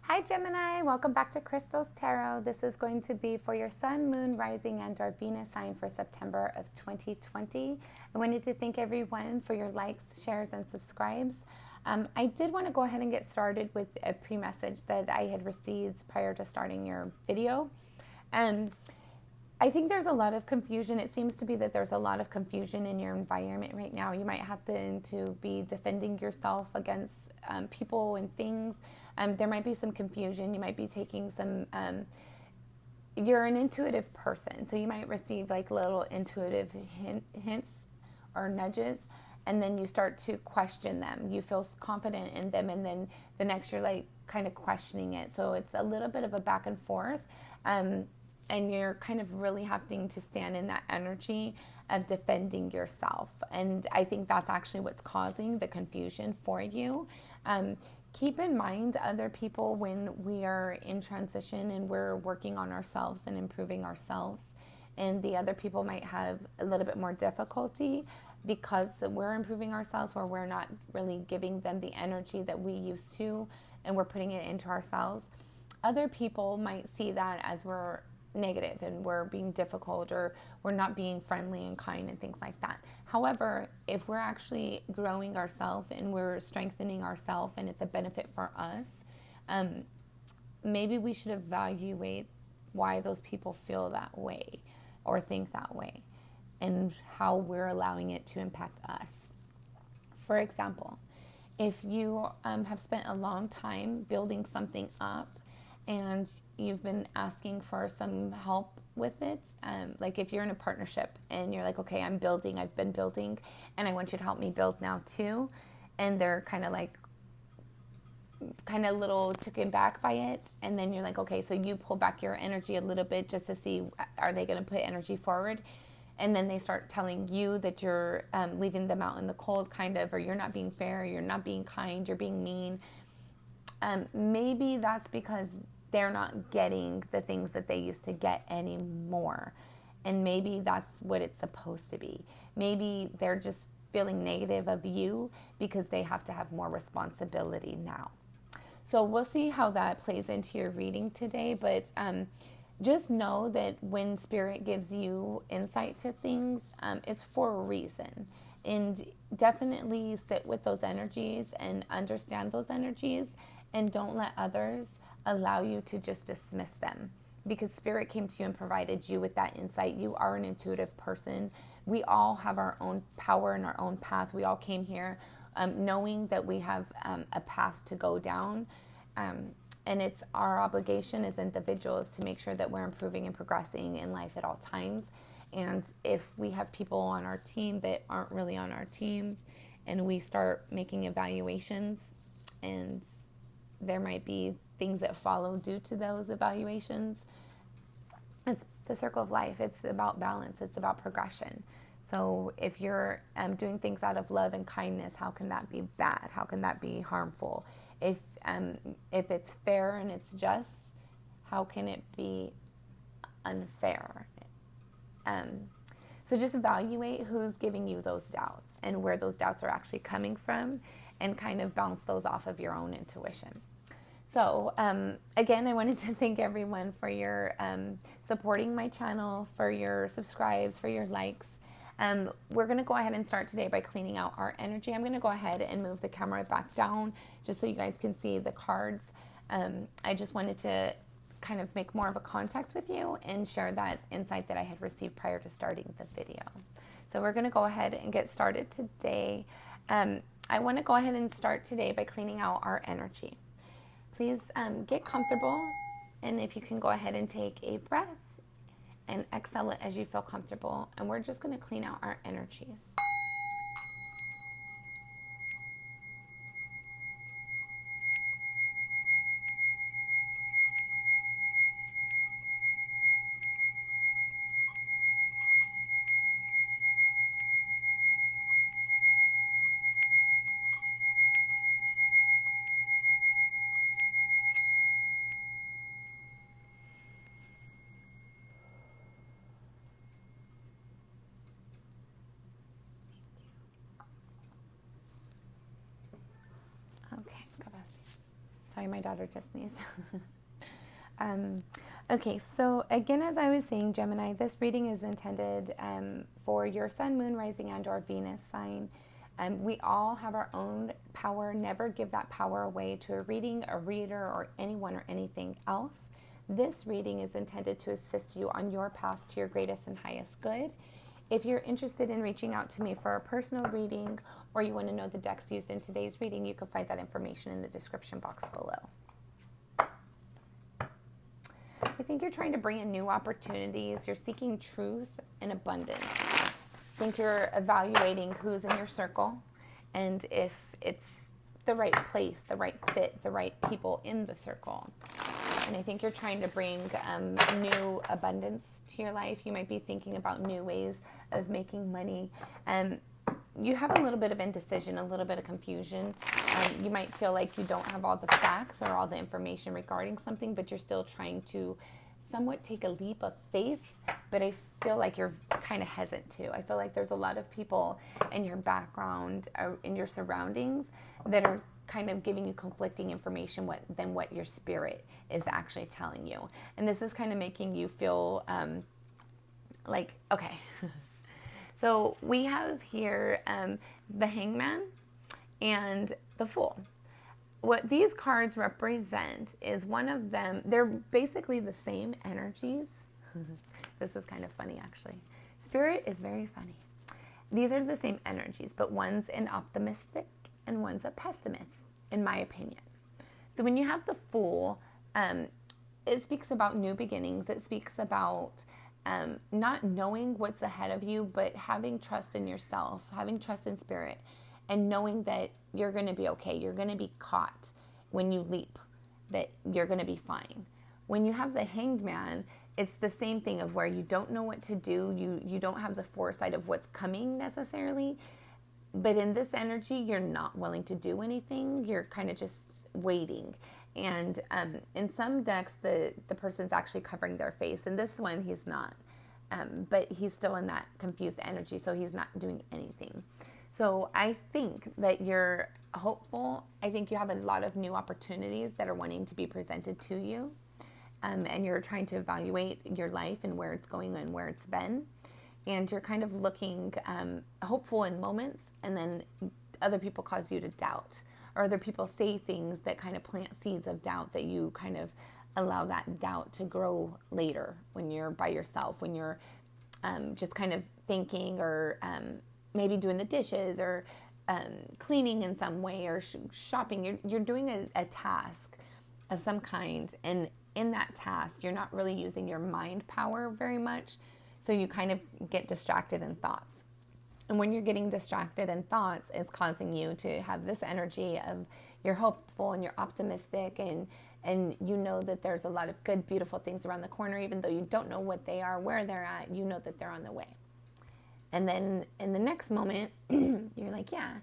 Hi Gemini, welcome back to Crystal's Tarot. This is going to be for your Sun, Moon, Rising, and or Venus sign for September of 2020. I wanted to thank everyone for your likes, shares, and subscribes. I did want to go ahead and get started with a pre-message that I had received prior to starting your video. I think there's a lot of confusion. It seems to be that there's a lot of confusion in your environment right now. You might have to be defending yourself against people and things. There might be some confusion. You might be taking some, you're an intuitive person. So you might receive like little intuitive hints or nudges. And then you start to question them. You feel confident in them. And then the next you're like kind of questioning it. So it's a little bit of a back and forth. And you're kind of really having to stand in that energy of defending yourself. And I think that's actually what's causing the confusion for you. Keep in mind other people when we are in transition and we're working on ourselves and improving ourselves. And the other people might have a little bit more difficulty because we're improving ourselves, where we're not really giving them the energy that we used to, and we're putting it into ourselves. Other people might see that as we're negative and we're being difficult, or we're not being friendly and kind and things like that. However, if we're actually growing ourselves and we're strengthening ourselves and it's a benefit for us, maybe we should evaluate why those people feel that way or think that way and how we're allowing it to impact us. For example, if you have spent a long time building something up and you've been asking for some help with it, like if you're in a partnership and you're like, okay, I've been building, and I want you to help me build now too, and they're kind of a little taken back by it, and then you're like, okay, so you pull back your energy a little bit just to see, are they going to put energy forward? And then they start telling you that you're leaving them out in the cold, kind of, or you're not being fair, you're not being kind, you're being mean. Maybe that's because they're not getting the things that they used to get anymore. And maybe that's what it's supposed to be. Maybe they're just feeling negative of you because they have to have more responsibility now. So we'll see how that plays into your reading today. But just know that when Spirit gives you insight to things, it's for a reason. And definitely sit with those energies and understand those energies, and don't let others allow you to just dismiss them, because Spirit came to you and provided you with that insight. You are an intuitive person. We all have our own power and our own path. We all came here knowing that we have a path to go down. And it's our obligation as individuals to make sure that we're improving and progressing in life at all times. And if we have people on our team that aren't really on our team, and we start making evaluations, and there might be things that follow due to those evaluations, it's the circle of life. It's about balance. It's about progression. So if you're doing things out of love and kindness, how can that be bad? How can that be harmful? If it's fair and it's just, how can it be unfair? So just evaluate who's giving you those doubts and where those doubts are actually coming from, and kind of bounce those off of your own intuition. So again, I wanted to thank everyone for your supporting my channel, for your subscribes, for your likes. We're going to go ahead and start today by cleaning out our energy. I'm going to go ahead and move the camera back down just so you guys can see the cards. I just wanted to kind of make more of a contact with you and share that insight that I had received prior to starting the video. So we're going to go ahead and get started today. I want to go ahead and start today by cleaning out our energy. Please get comfortable, and if you can go ahead and take a breath and exhale it as you feel comfortable. And we're just going to clean out our energies. Sorry, my daughter just sneezed. Okay, so again, as I was saying, Gemini, this reading is intended for your sun, moon, rising, and or Venus sign. We all have our own power. Never give that power away to a reading, a reader, or anyone or anything else. This reading is intended to assist you on your path to your greatest and highest good. If you're interested in reaching out to me for a personal reading, or you want to know the decks used in today's reading, you can find that information in the description box below. I think you're trying to bring in new opportunities. You're seeking truth and abundance. I think you're evaluating who's in your circle and if it's the right place, the right fit, the right people in the circle. And I think you're trying to bring new abundance to your life. You might be thinking about new ways of making money. You have a little bit of indecision, a little bit of confusion. You might feel like you don't have all the facts or all the information regarding something, but you're still trying to somewhat take a leap of faith. But I feel like you're kind of hesitant too. I feel like there's a lot of people in your background, in your surroundings, that are kind of giving you conflicting information than what your spirit is actually telling you. And this is kind of making you feel like, okay. So we have here the Hangman and the Fool. What these cards represent is one of them, they're basically the same energies. This is kind of funny, actually. Spirit is very funny. These are the same energies, but one's an optimistic and one's a pessimist, in my opinion. So when you have the Fool, it speaks about new beginnings. It speaks about not knowing what's ahead of you, but having trust in yourself, having trust in spirit, and knowing that you're going to be okay. You're going to be caught when you leap, that you're going to be fine. When you have the Hanged Man, it's the same thing of where you don't know what to do. You don't have the foresight of what's coming necessarily. But in this energy, you're not willing to do anything. You're kind of just waiting. And in some decks, the person's actually covering their face. In this one, he's not. But he's still in that confused energy, so he's not doing anything. So I think that you're hopeful. I think you have a lot of new opportunities that are wanting to be presented to you. And you're trying to evaluate your life and where it's going and where it's been. And you're kind of looking hopeful in moments, and then other people cause you to doubt. Or other people say things that kind of plant seeds of doubt that you kind of allow that doubt to grow later when you're by yourself, when you're just kind of thinking or maybe doing the dishes or cleaning in some way or shopping. You're doing a task of some kind, and in that task, you're not really using your mind power very much, so you kind of get distracted in thoughts. And when you're getting distracted in thoughts, it's causing you to have this energy of you're hopeful and you're optimistic and you know that there's a lot of good, beautiful things around the corner, even though you don't know what they are, where they're at, you know that they're on the way. And then in the next moment, you're like, yeah,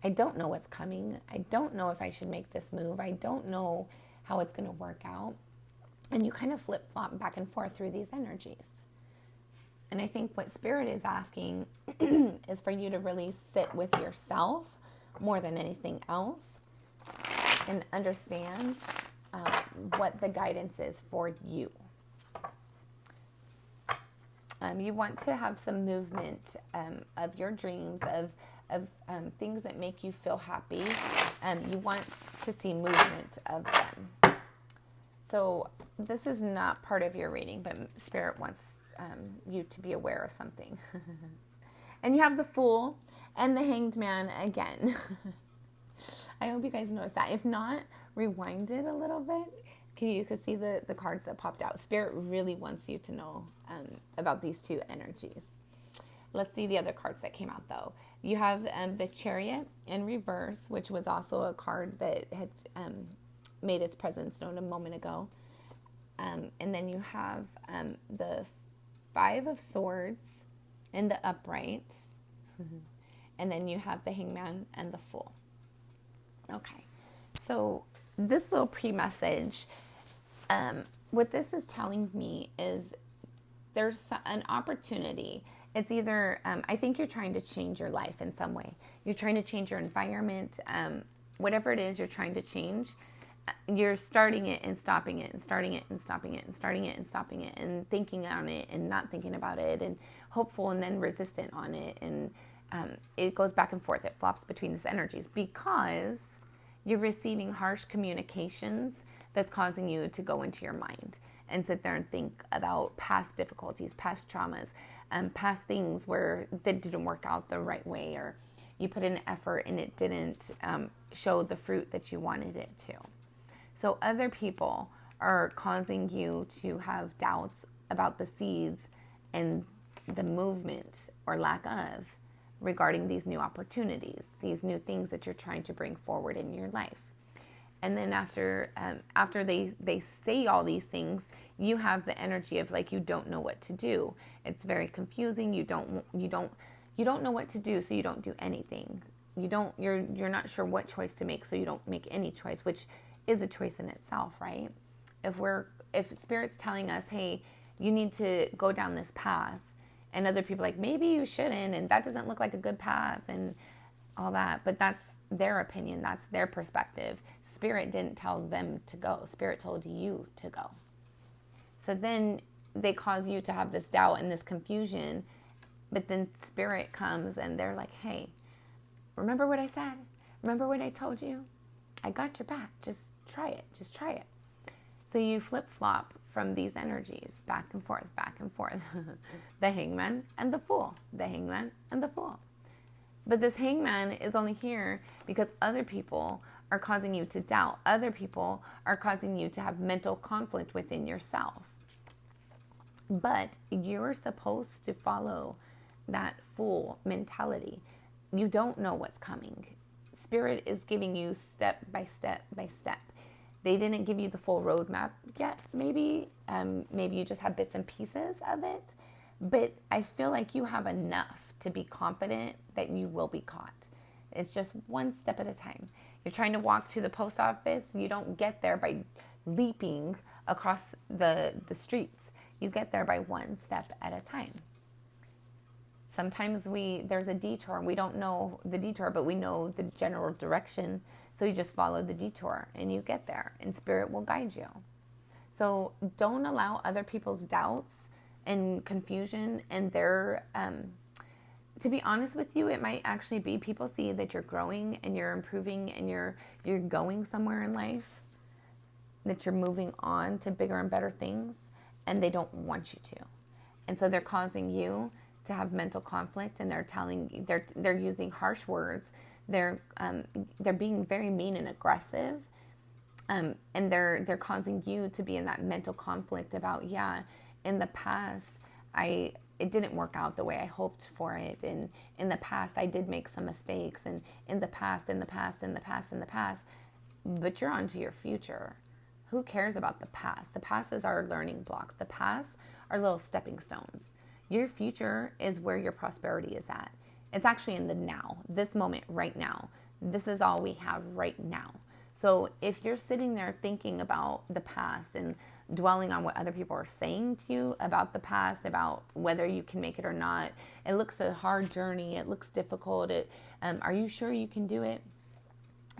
I don't know what's coming. I don't know if I should make this move. I don't know how it's going to work out. And you kind of flip-flop back and forth through these energies. And I think what Spirit is asking is for you to really sit with yourself more than anything else and understand what the guidance is for you. You want to have some movement of your dreams, of things that make you feel happy. You want to see movement of them. So this is not part of your reading, but Spirit wants you to be aware of something. And you have the Fool and the Hanged Man again. I hope you guys noticed that. If not, rewind it a little bit. You could see the cards that popped out. Spirit really wants you to know about these two energies. Let's see the other cards that came out, though. You have the Chariot in reverse, which was also a card that had made its presence known a moment ago. And then you have the Five of Swords in the upright. And then you have the Hangman and the Fool. Okay. So this little pre-message, what this is telling me is there's an opportunity. It's either, I think you're trying to change your life in some way. You're trying to change your environment, whatever it is you're trying to change. you're starting it and stopping it and starting it and stopping it and starting it and stopping it and thinking on it and not thinking about it and hopeful and then resistant on it. And it goes back and forth. It flops between these energies because you're receiving harsh communications that's causing you to go into your mind and sit there and think about past difficulties, past traumas, past things where that didn't work out the right way, or you put in effort and it didn't show the fruit that you wanted it to. So other people are causing you to have doubts about the seeds and the movement or lack of regarding these new opportunities, these new things that you're trying to bring forward in your life. And then after they say all these things, you have the energy of like you don't know what to do. It's very confusing. You don't know what to do, so you don't do anything. You're not sure what choice to make, so you don't make any choice, which is a choice in itself, right? If Spirit's telling us, hey, you need to go down this path, and other people are like, maybe you shouldn't, and that doesn't look like a good path, and all that, but that's their opinion, that's their perspective. Spirit didn't tell them to go. Spirit told you to go. So then they cause you to have this doubt and this confusion, but then Spirit comes and they're like, hey, remember what I said? Remember what I told you? I got your back. Just try it. Just try it. So you flip-flop from these energies back and forth, back and forth. The hangman and the fool. The hangman and the fool. But this hangman is only here because other people are causing you to doubt. Other people are causing you to have mental conflict within yourself. But you're supposed to follow that fool mentality. You don't know what's coming. Spirit is giving you step by step by step. They didn't give you the full roadmap yet, maybe. Maybe you just have bits and pieces of it. But I feel like you have enough to be confident that you will be caught. It's just one step at a time. You're trying to walk to the post office. You don't get there by leaping across the streets. You get there by one step at a time. Sometimes there's a detour and we don't know the detour, but we know the general direction. So you just follow the detour and you get there and Spirit will guide you. So don't allow other people's doubts and confusion and their, to be honest with you, it might actually be people see that you're growing and you're improving and you're going somewhere in life, that you're moving on to bigger and better things, and they don't want you to. And so they're causing you to have mental conflict, and they're using harsh words. They're being very mean and aggressive, and they're causing you to be in that mental conflict about, yeah, in the past it didn't work out the way I hoped for it, and in the past I did make some mistakes, and in the past, but you're on to your future. Who cares about the past? The past is our learning blocks. The past are little stepping stones. Your future is where your prosperity is at. It's actually in the now, this moment right now. This is all we have right now. So if you're sitting there thinking about the past and dwelling on what other people are saying to you about the past, about whether you can make it or not, it looks a hard journey, it looks difficult, are you sure you can do it?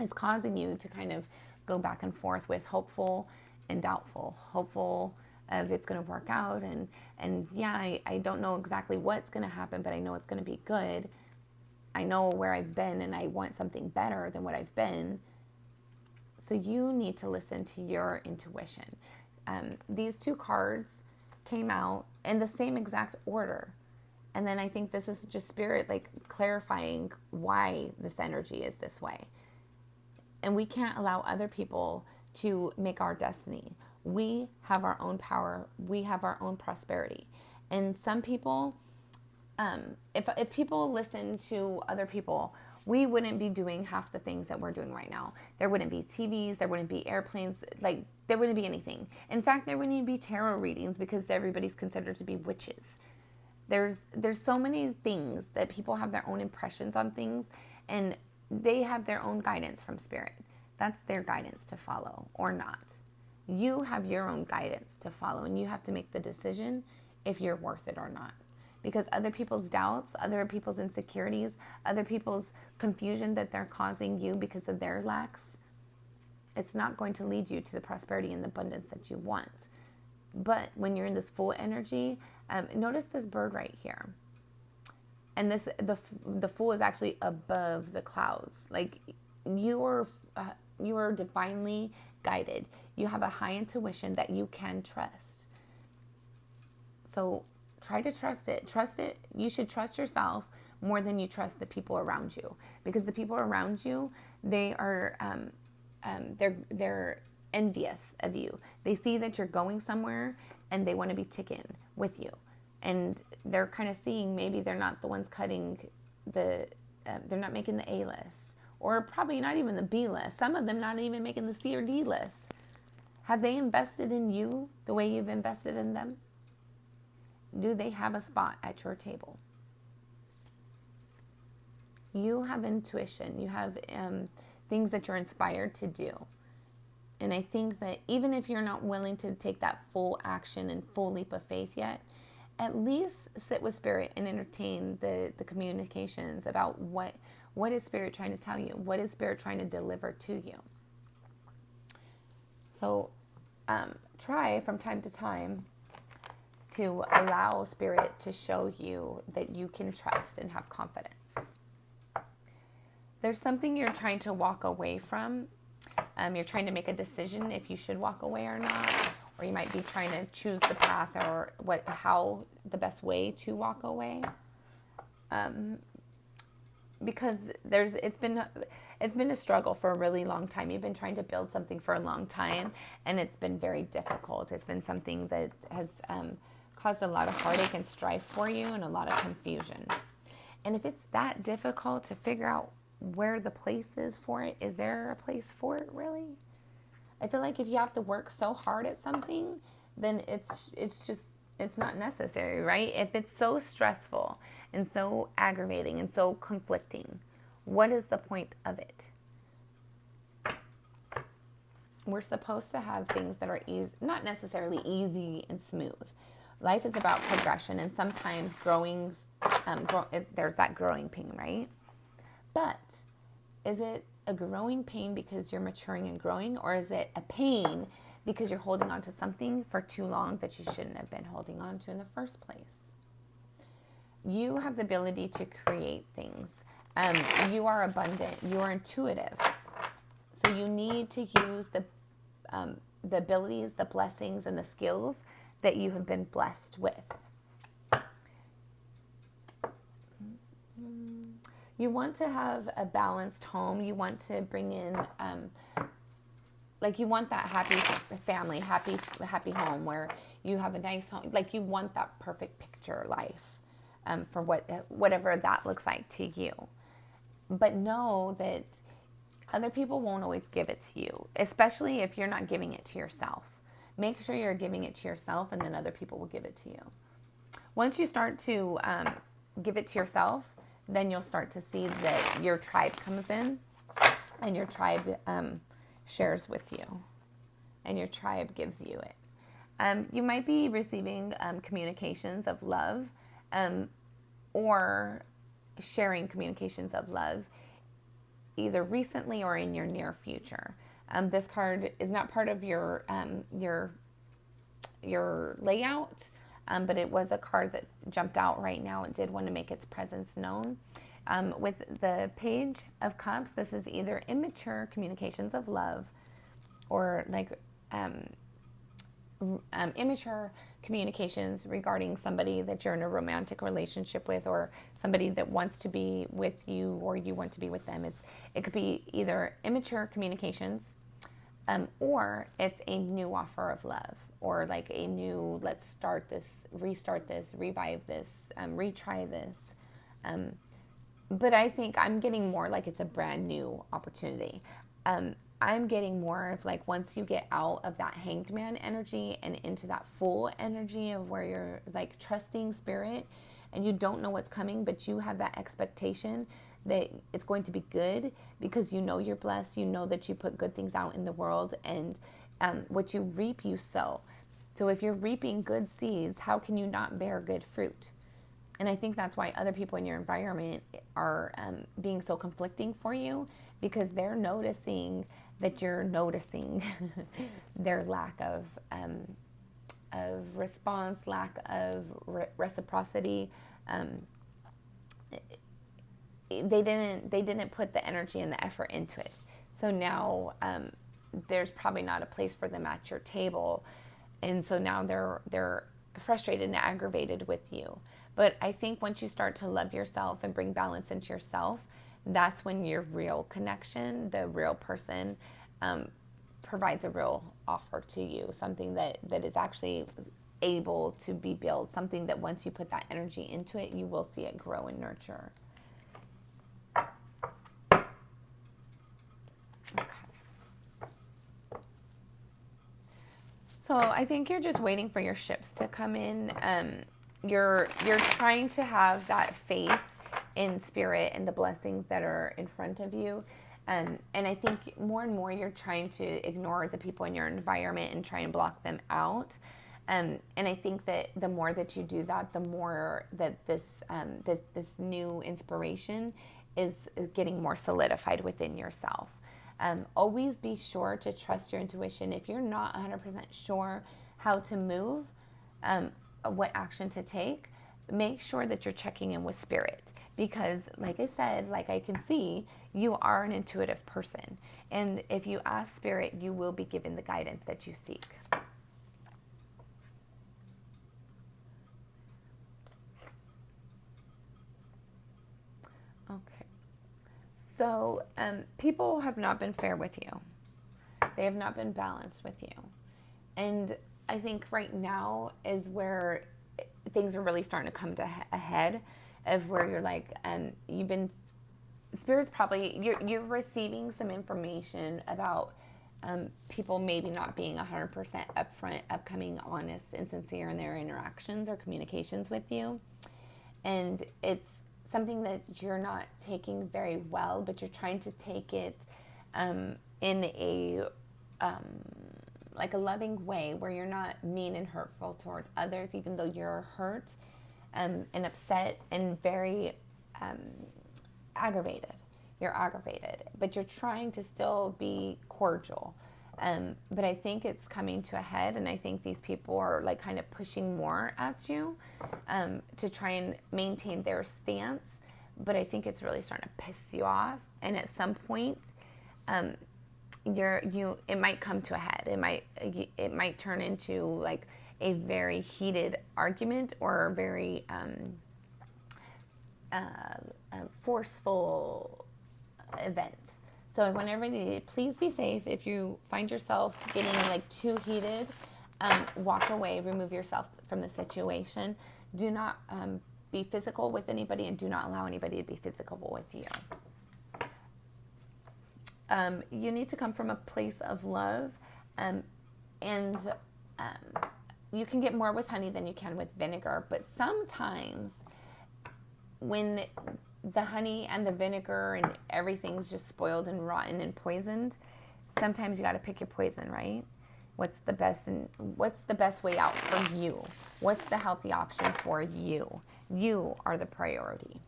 It's causing you to kind of go back and forth with hopeful and doubtful. Hopeful of it's going to work out, and yeah, I don't know exactly what's going to happen, but I know it's going to be good. I know where I've been and I want something better than what I've been. So you need to listen to your intuition. These two cards came out in the same exact order. And then I think this is just Spirit like clarifying why this energy is this way. And we can't allow other people to make our destiny. We have our own power. We have our own prosperity. And some people, if people listen to other people, we wouldn't be doing half the things that we're doing right now. There wouldn't be TVs. There wouldn't be airplanes. Like, there wouldn't be anything. In fact, there wouldn't even be tarot readings because everybody's considered to be witches. There's so many things that people have their own impressions on things, and they have their own guidance from Spirit. That's their guidance to follow or not. You have your own guidance to follow, and you have to make the decision if you're worth it or not. Because other people's doubts, other people's insecurities, other people's confusion that they're causing you because of their lacks, it's not going to lead you to the prosperity and the abundance that you want. But when you're in this full energy, notice this bird right here. And the fool is actually above the clouds. Like you are divinely guided. You have a high intuition that you can trust. So try to trust it. Trust it. You should trust yourself more than you trust the people around you, because the people around you, they are they're envious of you. They see that you're going somewhere and they want to be ticking with you, and they're kind of seeing maybe they're not the ones cutting they're not making the A list, or probably not even the B list. Some of them not even making the C or D list. Have they invested in you the way you've invested in them? Do they have a spot at your table? You have intuition. You have things that you're inspired to do. And I think that even if you're not willing to take that full action and full leap of faith yet, at least sit with Spirit and entertain the communications about what is Spirit trying to tell you? What is Spirit trying to deliver to you? So try from time to time to allow Spirit to show you that you can trust and have confidence. There's something you're trying to walk away from. You're trying to make a decision if you should walk away or not, or you might be trying to choose the path or how the best way to walk away. Because it's been a struggle for a really long time. You've been trying to build something for a long time, and it's been very difficult. It's been something that has caused a lot of heartache and strife for you, and a lot of confusion. And if it's that difficult to figure out where the place is for it, is there a place for it really? I feel like if you have to work so hard at something, then it's not necessary, right? If it's so stressful and so aggravating and so conflicting, what is the point of it? We're supposed to have things that are easy, not necessarily easy and smooth. Life is about progression, and sometimes there's that growing pain, right? But is it a growing pain because you're maturing and growing, or is it a pain because you're holding on to something for too long that you shouldn't have been holding on to in the first place? You have the ability to create things. You are abundant. You are intuitive. So you need to use the abilities, the blessings, and the skills that you have been blessed with. You want to have a balanced home. You want to bring in, you want that happy family, happy home where you have a nice home. Like you want that perfect picture life for whatever that looks like to you. But know that other people won't always give it to you, especially if you're not giving it to yourself. Make sure you're giving it to yourself, and then other people will give it to you. Once you start to give it to yourself, then you'll start to see that your tribe comes in, and your tribe shares with you, and your tribe gives you it. You might be receiving communications of love, or sharing communications of love, either recently or in your near future. This card is not part of your layout. But it was a card that jumped out right now. It did want to make its presence known. With the Page of Cups, this is either immature communications of love, or immature communications regarding somebody that you're in a romantic relationship with, or somebody that wants to be with you, or you want to be with them. It could be either immature communications, or it's a new offer of love, or like a new, let's start this, restart this, revive this, retry this. But I think I'm getting more like it's a brand new opportunity. I'm getting more of like, once you get out of that hanged man energy and into that full energy of where you're like trusting Spirit, and you don't know what's coming, but you have that expectation that it's going to be good, because you know you're blessed, you know that you put good things out in the world, and what you reap, you sow. So if you're reaping good seeds, how can you not bear good fruit? And I think that's why other people in your environment are being so conflicting for you, because they're noticing that you're noticing their lack of response, lack of reciprocity. They didn't put the energy and the effort into it. So now there's probably not a place for them at your table, and so now they're frustrated and aggravated with you. But I think once you start to love yourself and bring balance into yourself, that's when your real connection, the real person, provides a real offer to you, something that is actually able to be built, something that once you put that energy into it, you will see it grow and nurture. Okay. So I think you're just waiting for your ships to come in. You're trying to have that faith in spirit and the blessings that are in front of you. And I think more and more you're trying to ignore the people in your environment and try and block them out. And I think that the more that you do that, the more that this new inspiration is getting more solidified within yourself. Always be sure to trust your intuition. If you're not 100% sure how to move, what action to take, make sure that you're checking in with spirit. Because like I said, like I can see, you are an intuitive person. And if you ask spirit, you will be given the guidance that you seek. Okay. So people have not been fair with you. They have not been balanced with you. And I think right now is where things are really starting to come to a head of where you're like, you've been, spirit's probably, you're receiving some information about people maybe not being 100% upfront, upcoming, honest, and sincere in their interactions or communications with you. And it's something that you're not taking very well, but you're trying to take it in a like a loving way where you're not mean and hurtful towards others, even though you're hurt and upset and very aggravated. You're aggravated, but you're trying to still be cordial. But I think it's coming to a head, and I think these people are like kind of pushing more at you to try and maintain their stance. But I think it's really starting to piss you off, and at some point, it might come to a head. It might turn into like a very heated argument or a very forceful event. So I want everybody to please be safe. If you find yourself getting like too heated, walk away, remove yourself from the situation. Do not be physical with anybody, and do not allow anybody to be physical with you. You need to come from a place of love, and you can get more with honey than you can with vinegar, but sometimes when the honey and the vinegar and everything's just spoiled and rotten and poisoned, sometimes you got to pick your poison, right? What's the best way out for you? What's the healthy option for you? You are the priority.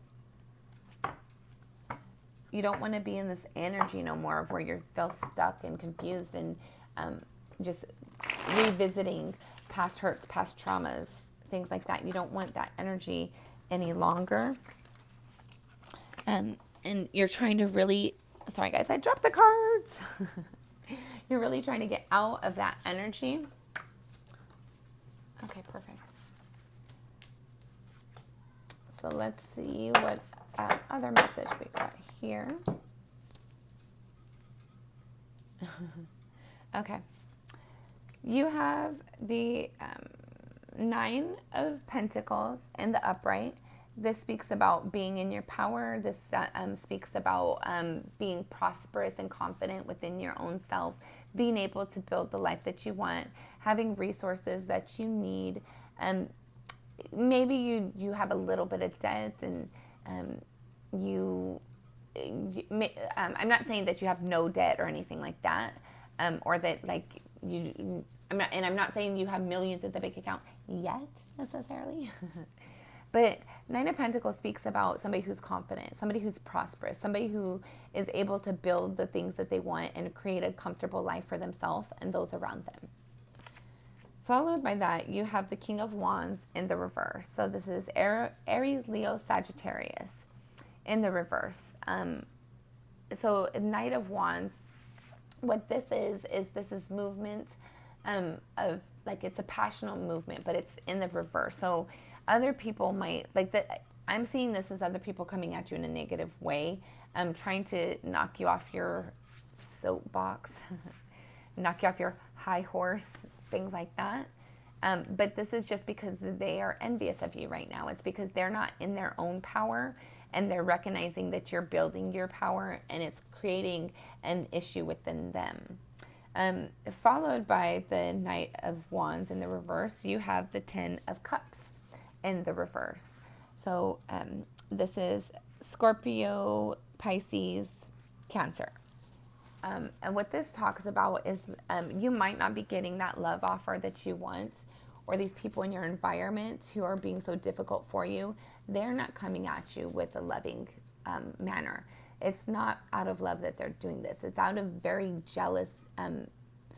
You don't want to be in this energy no more of where you feel stuck and confused and just revisiting past hurts, past traumas, things like that. You don't want that energy any longer. And you're trying to really, sorry guys, I dropped the cards. You're really trying to get out of that energy. Okay, perfect. So let's see what other message we got here. Okay. You have the 9 of Pentacles in the upright. This speaks about being in your power. This speaks about being prosperous and confident within your own self, being able to build the life that you want, having resources that you need. Maybe you have a little bit of debt, and I'm not saying that you have no debt or anything like that, or that like I'm not saying you have millions at the bank account yet necessarily. But Nine of Pentacles speaks about somebody who's confident, somebody who's prosperous, somebody who is able to build the things that they want and create a comfortable life for themselves and those around them. Followed by that, you have the King of Wands in the reverse. So this is Aries, Leo, Sagittarius in the reverse. So Knight of Wands, what this is movement of, like, it's a passionate movement, but it's in the reverse. So other people might, I'm seeing this as other people coming at you in a negative way, trying to knock you off your soapbox, knock you off your high horse, things like that. But this is just because they are envious of you right now. It's because they're not in their own power, and they're recognizing that you're building your power, and it's creating an issue within them. Followed by the Knight of Wands in the reverse, you have the Ten of Cups in the reverse. So this is Scorpio, Pisces, Cancer. And what this talks about is you might not be getting that love offer that you want, or these people in your environment who are being so difficult for you, they're not coming at you with a loving manner. It's not out of love that they're doing this. It's out of very jealous,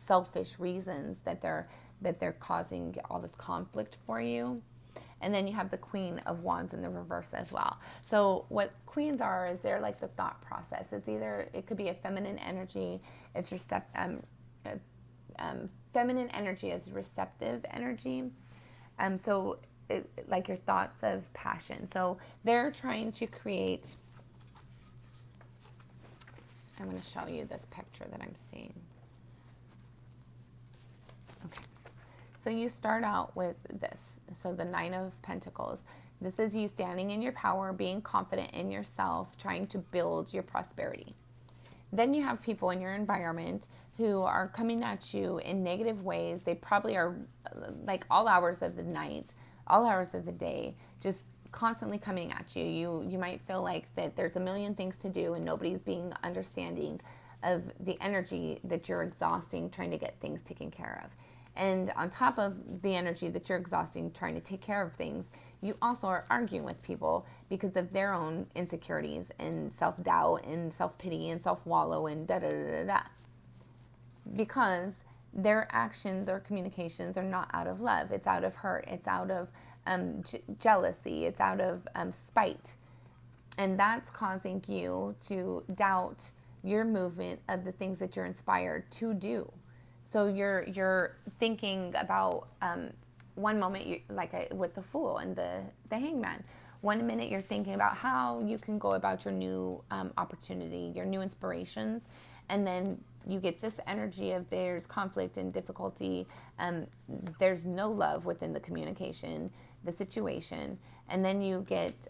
selfish reasons that they're causing all this conflict for you. And then you have the Queen of Wands in the reverse as well. So what queens are is they're like the thought process. It could be a feminine energy. It's feminine energy is receptive energy. So like your thoughts of passion. So they're trying to create. I'm going to show you this picture that I'm seeing. Okay. So you start out with this. So the Nine of Pentacles. This is you standing in your power, being confident in yourself, trying to build your prosperity. Then you have people in your environment who are coming at you in negative ways. They probably are like all hours of the night, all hours of the day, just constantly coming at you. You might feel like that there's a million things to do and nobody's being understanding of the energy that you're exhausting trying to get things taken care of. And on top of the energy that you're exhausting trying to take care of things, you also are arguing with people because of their own insecurities and self-doubt and self-pity and self-wallow and da-da-da-da-da. Because their actions or communications are not out of love. It's out of hurt. It's out of jealousy. It's out of spite. And that's causing you to doubt your movement of the things that you're inspired to do. So you're thinking about one moment, with the Fool and the Hangman. 1 minute you're thinking about how you can go about your new opportunity, your new inspirations, and then you get this energy of there's conflict and difficulty. There's no love within the communication, the situation, and then you get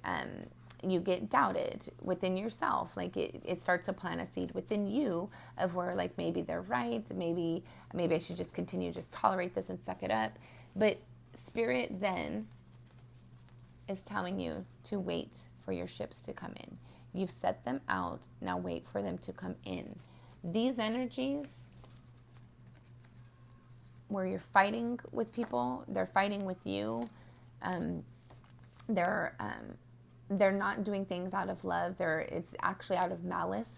doubted within yourself. Like it starts to plant a seed within you of where, like, maybe they're right, maybe I should just continue, just tolerate this and suck it up. But Spirit then is telling you to wait for your ships to come in. You've set them out, now wait for them to come in. These energies where you're fighting with people, they're fighting with you, they're not doing things out of love. It's actually out of malice.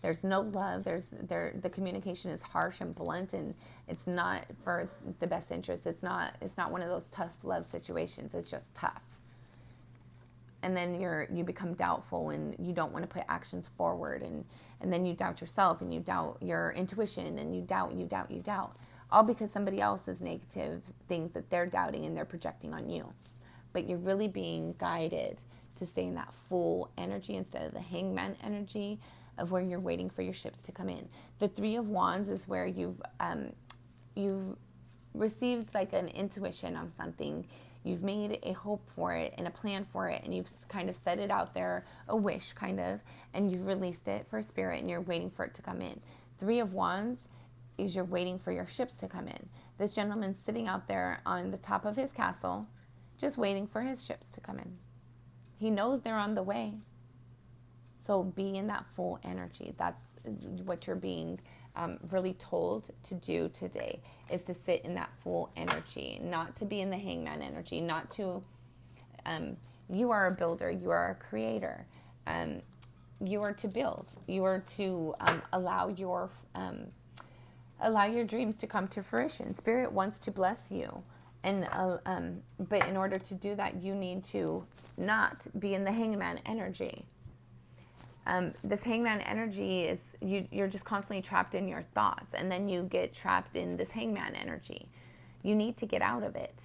There's no love. The communication is harsh and blunt, and it's not for the best interest. It's not one of those tough love situations. It's just tough. And then you become doubtful, and you don't want to put actions forward, and then you doubt yourself, and you doubt your intuition, and you doubt, all because somebody else's negative things that they're doubting and they're projecting on you. But you're really being guided to stay in that Fool energy instead of the Hangman energy of where you're waiting for your ships to come in. The Three of Wands is where you've received like an intuition on something. You've made a hope for it and a plan for it, and you've kind of set it out there, a wish kind of, and you've released it for Spirit, and you're waiting for it to come in. Three of Wands is you're waiting for your ships to come in. This gentleman's sitting out there on the top of his castle, just waiting for his ships to come in. He knows they're on the way. So be in that Fool energy. That's what you're being really told to do today, is to sit in that Fool energy, not to be in the Hangman energy, not to, You are a builder. You are a creator. You are to build. You are to allow your dreams to come to fruition. Spirit wants to bless you. And but in order to do that, you need to not be in the hangman energy. This hangman energy is you're just constantly trapped in your thoughts, and then you get trapped in this hangman energy. You need to get out of it.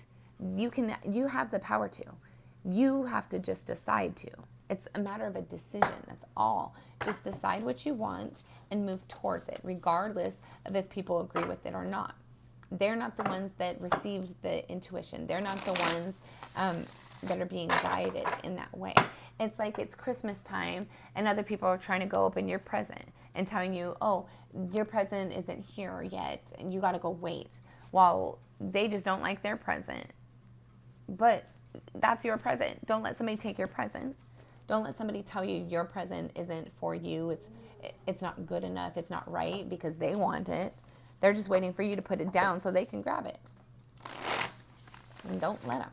You have the power to. You have to just decide to. It's a matter of a decision. That's all. Just decide what you want and move towards it, regardless of if people agree with it or not. They're not the ones that received the intuition. They're not the ones that are being guided in that way. It's like it's Christmas time and other people are trying to go open your present and telling you, oh, your present isn't here yet and you got to go wait. While they just don't like their present. But that's your present. Don't let somebody take your present. Don't let somebody tell you your present isn't for you. It's not good enough. It's not right because they want it. They're just waiting for you to put it down so they can grab it. And don't let them.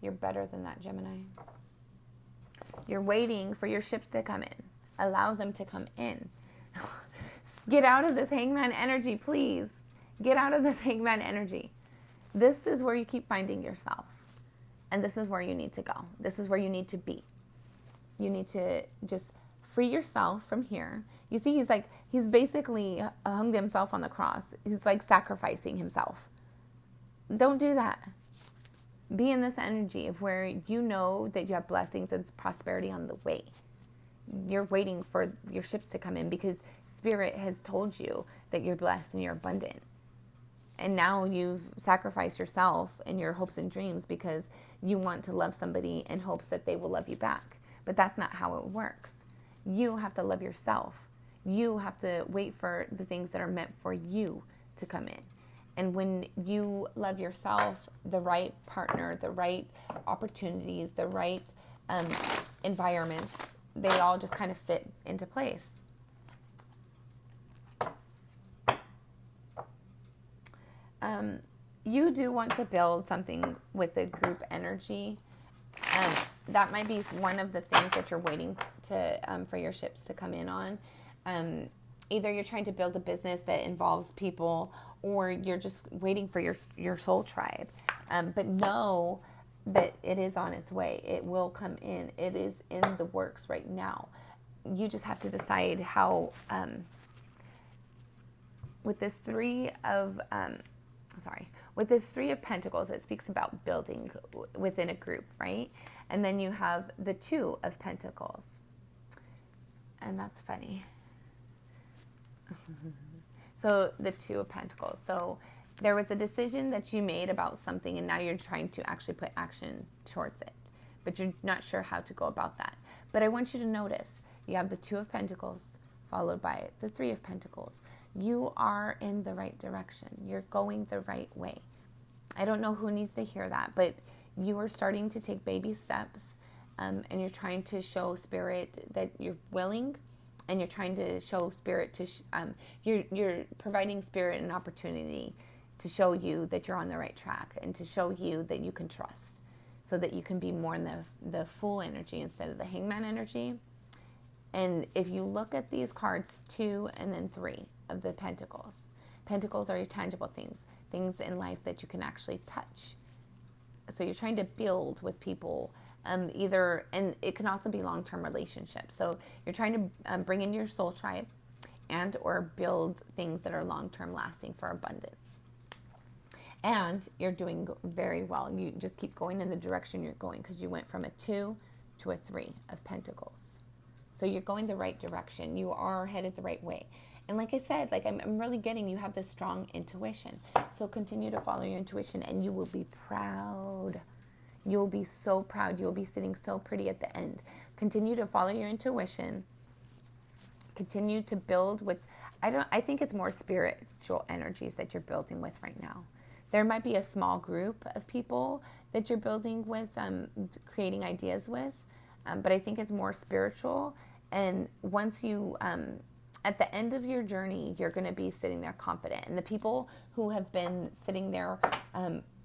You're better than that, Gemini. You're waiting for your ships to come in. Allow them to come in. Get out of this hangman energy, please. Get out of this hangman energy. This is where you keep finding yourself. And this is where you need to go. This is where you need to be. You need to just free yourself from here. You see, he's basically hung himself on the cross. He's like sacrificing himself. Don't do that. Be in this energy of where you know that you have blessings and prosperity on the way. You're waiting for your ships to come in because Spirit has told you that you're blessed and you're abundant. And now you've sacrificed yourself and your hopes and dreams because you want to love somebody in hopes that they will love you back. But that's not how it works. You have to love yourself. You have to wait for the things that are meant for you to come in. And when you love yourself, the right partner, the right opportunities, the right environments, they all just kind of fit into place. You do want to build something with a group energy. That might be one of the things that you're waiting to for your ships to come in on. Either you're trying to build a business that involves people, or you're just waiting for your soul tribe. But know that it is on its way. It will come in. It is in the works right now. You just have to decide how. With this Three of Pentacles, it speaks about building within a group, right? And then you have the Two of Pentacles. And that's funny. So the Two of Pentacles. So there was a decision that you made about something and now you're trying to actually put action towards it. But you're not sure how to go about that. But I want you to notice, you have the Two of Pentacles followed by the Three of Pentacles. You are in the right direction. You're going the right way. I don't know who needs to hear that, but you are starting to take baby steps, and you're trying to show Spirit that you're willing, and you're trying to show Spirit to you're providing Spirit an opportunity to show you that you're on the right track and to show you that you can trust, so that you can be more in the full energy instead of the hangman energy. And if you look at these cards, 2 and then 3 of the Pentacles. Pentacles are your tangible things in life that you can actually touch. So you're trying to build with people, and it can also be long-term relationships. So you're trying to bring in your soul tribe and or build things that are long-term lasting for abundance. And you're doing very well. You just keep going in the direction you're going because you went from a 2 to a 3 of Pentacles. So you're going the right direction. You are headed the right way. And like I said, I'm really getting, you have this strong intuition. So continue to follow your intuition and you will be proud. You will be so proud. You will be sitting so pretty at the end. Continue to follow your intuition. Continue to build with, I think it's more spiritual energies that you're building with right now. There might be a small group of people that you're building with, creating ideas with. But I think it's more spiritual. And once you, at the end of your journey, you're going to be sitting there confident. And the people who have been sitting there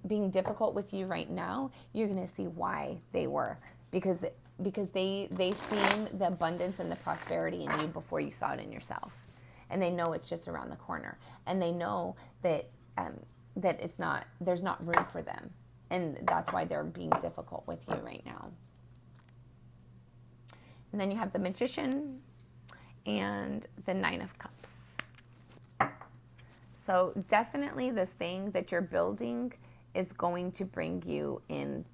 being difficult with you right now, you're going to see why they were, because they seen the abundance and the prosperity in you before you saw it in yourself, and they know it's just around the corner, and they know that that there's not room for them, and that's why they're being difficult with you right now. And then you have the Magician and the Nine of Cups. So definitely this thing that you're building is going to bring you in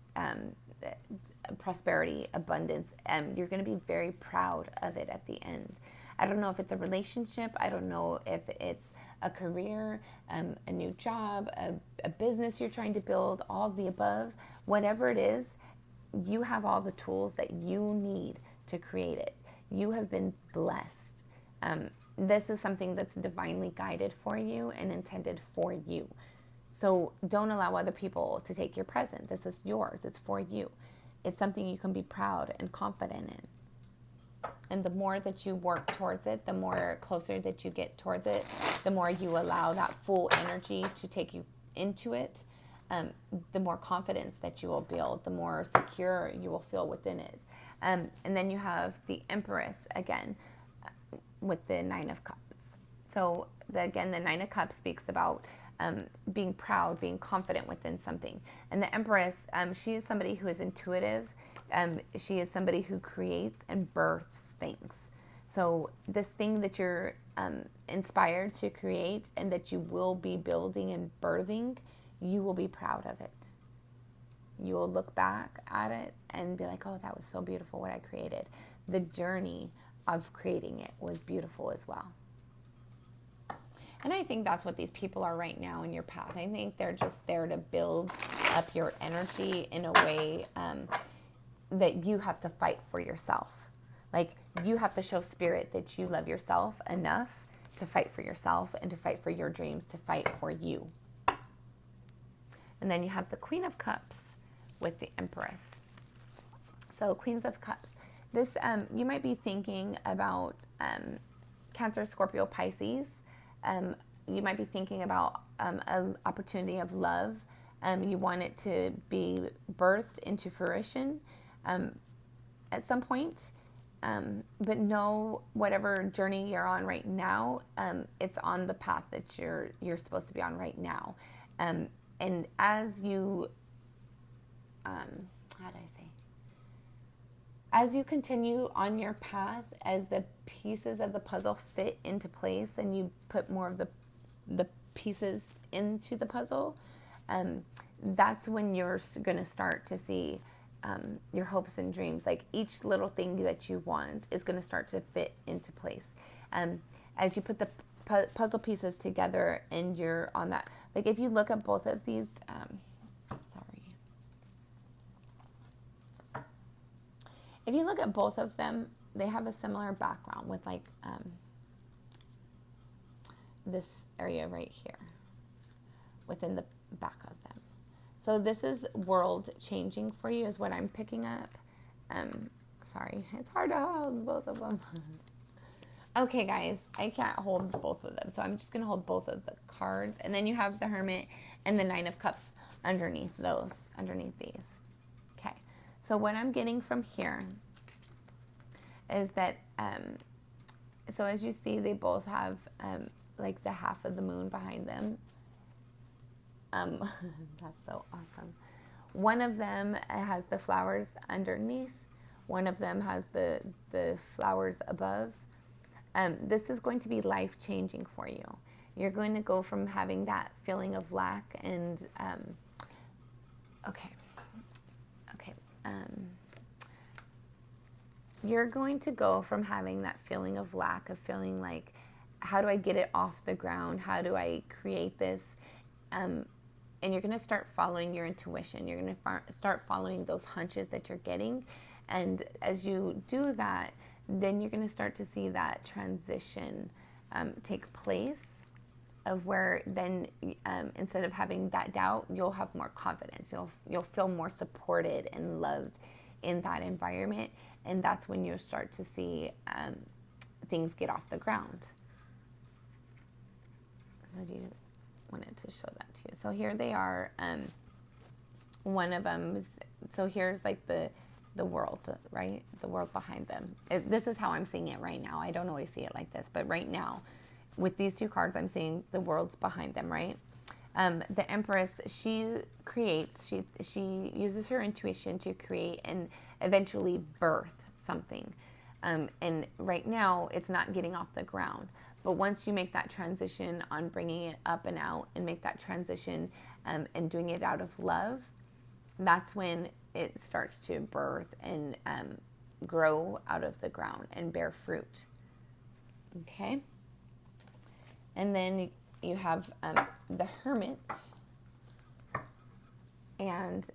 prosperity, abundance, and you're going to be very proud of it at the end. I don't know if it's a relationship. I don't know if it's a career, a new job, a business you're trying to build, all of the above. Whatever it is, you have all the tools that you need to create it. You have been blessed. This is something that's divinely guided for you and intended for you. So don't allow other people to take your present. This is yours. It's for you. It's something you can be proud and confident in. And the more that you work towards it, the more closer that you get towards it, the more you allow that full energy to take you into it, the more confidence that you will build, the more secure you will feel within it. And then you have the Empress again with the Nine of Cups. So again, the Nine of Cups speaks about being proud, being confident within something. And the Empress, she is somebody who is intuitive. She is somebody who creates and births things. So this thing that you're inspired to create and that you will be building and birthing, you will be proud of it. You will look back at it and be like, oh, that was so beautiful what I created. The journey of creating it was beautiful as well. And I think that's what these people are right now in your path. I think they're just there to build up your energy in a way that you have to fight for yourself. Like, you have to show spirit that you love yourself enough to fight for yourself and to fight for your dreams, to fight for you. And then you have the Queen of Cups with the Empress. So Queens of Cups. This, you might be thinking about Cancer, Scorpio, Pisces. You might be thinking about an opportunity of love. You want it to be birthed into fruition at some point. But know whatever journey you're on right now, it's on the path that you're supposed to be on right now. And as you, how do I say? As you continue on your path, as the pieces of the puzzle fit into place and you put more of the pieces into the puzzle, that's when you're going to start to see your hopes and dreams. Like, each little thing that you want is going to start to fit into place. As you put the puzzle pieces together and you're on that, like, if you look at both of these, if you look at both of them, they have a similar background with like this area right here within the back of them. So this is world changing for you is what I'm picking up. Sorry, it's hard to hold both of them. Okay, guys, I can't hold both of them, so I'm just going to hold both of the cards. And then you have the Hermit and the Nine of Cups underneath these. Okay, so what I'm getting from here is that, so as you see, they both have like the half of the moon behind them. That's so awesome. One of them has the flowers underneath. One of them has the flowers above. This is going to be life-changing for you. You're going to go from having that feeling of lack and, you're going to go from having that feeling of lack, of feeling like, how do I get it off the ground? How do I create this? And you're going to start following your intuition. You're going to start following those hunches that you're getting. And as you do that, then you're going to start to see that transition take place, of where then instead of having that doubt, you'll have more confidence. You'll feel more supported and loved in that environment. And that's when you'll start to see things get off the ground. So I wanted to show that to you. So here they are one of them is, so here's like the world, right? The world behind them. This is how I'm seeing it right now. I don't always see it like this, but right now, with these two cards, I'm seeing the world's behind them, right? The Empress, she creates, she uses her intuition to create and eventually birth something. And right now, it's not getting off the ground. But once you make that transition on bringing it up and out and make that transition and doing it out of love, that's when it starts to birth and grow out of the ground and bear fruit. Okay? And then you have the Hermit and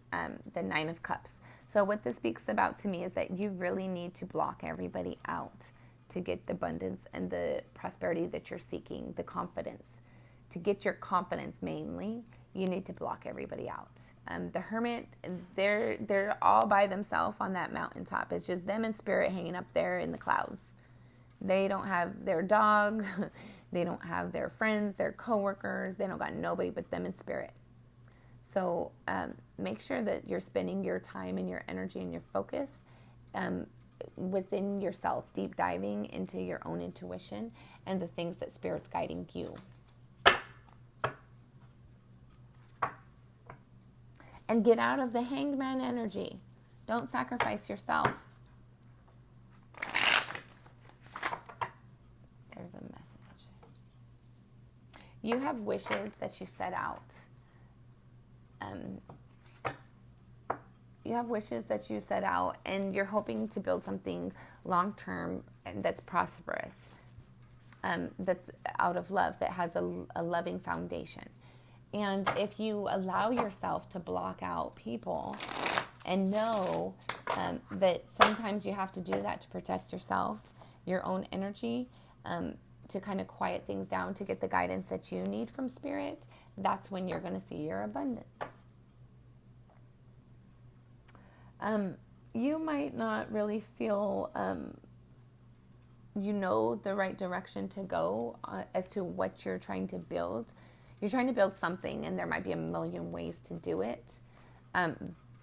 the Nine of Cups. So what this speaks about to me is that you really need to block everybody out to get the abundance and the prosperity that you're seeking, the confidence. To get your confidence mainly, you need to block everybody out. The Hermit, they're all by themselves on that mountaintop. It's just them and spirit hanging up there in the clouds. They don't have their dog. They don't have their friends, their coworkers. They don't got nobody but them in spirit. So make sure that you're spending your time and your energy and your focus within yourself, deep diving into your own intuition and the things that Spirit's guiding you. And get out of the Hangman energy. Don't sacrifice yourself. There's a message. You have wishes that you set out. You have wishes that you set out, and you're hoping to build something long-term and that's prosperous, that's out of love, that has a loving foundation. And if you allow yourself to block out people and know that sometimes you have to do that to protect yourself, your own energy, to kind of quiet things down, to get the guidance that you need from Spirit, that's when you're going to see your abundance. You might not really feel, the right direction to go as to what you're trying to build. You're trying to build something, and there might be a million ways to do it.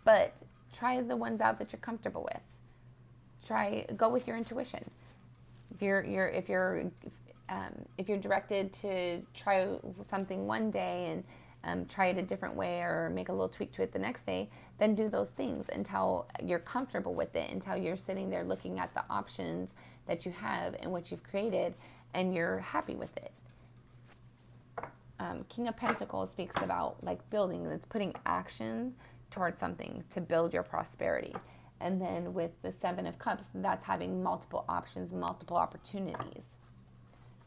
But try the ones out that you're comfortable with. Go with your intuition. If you're directed to try something one day and try it a different way or make a little tweak to it the next day, then do those things until you're comfortable with it, until you're sitting there looking at the options that you have and what you've created and you're happy with it. King of Pentacles speaks about like building, it's putting action towards something to build your prosperity. And then with the Seven of Cups, that's having multiple options, multiple opportunities.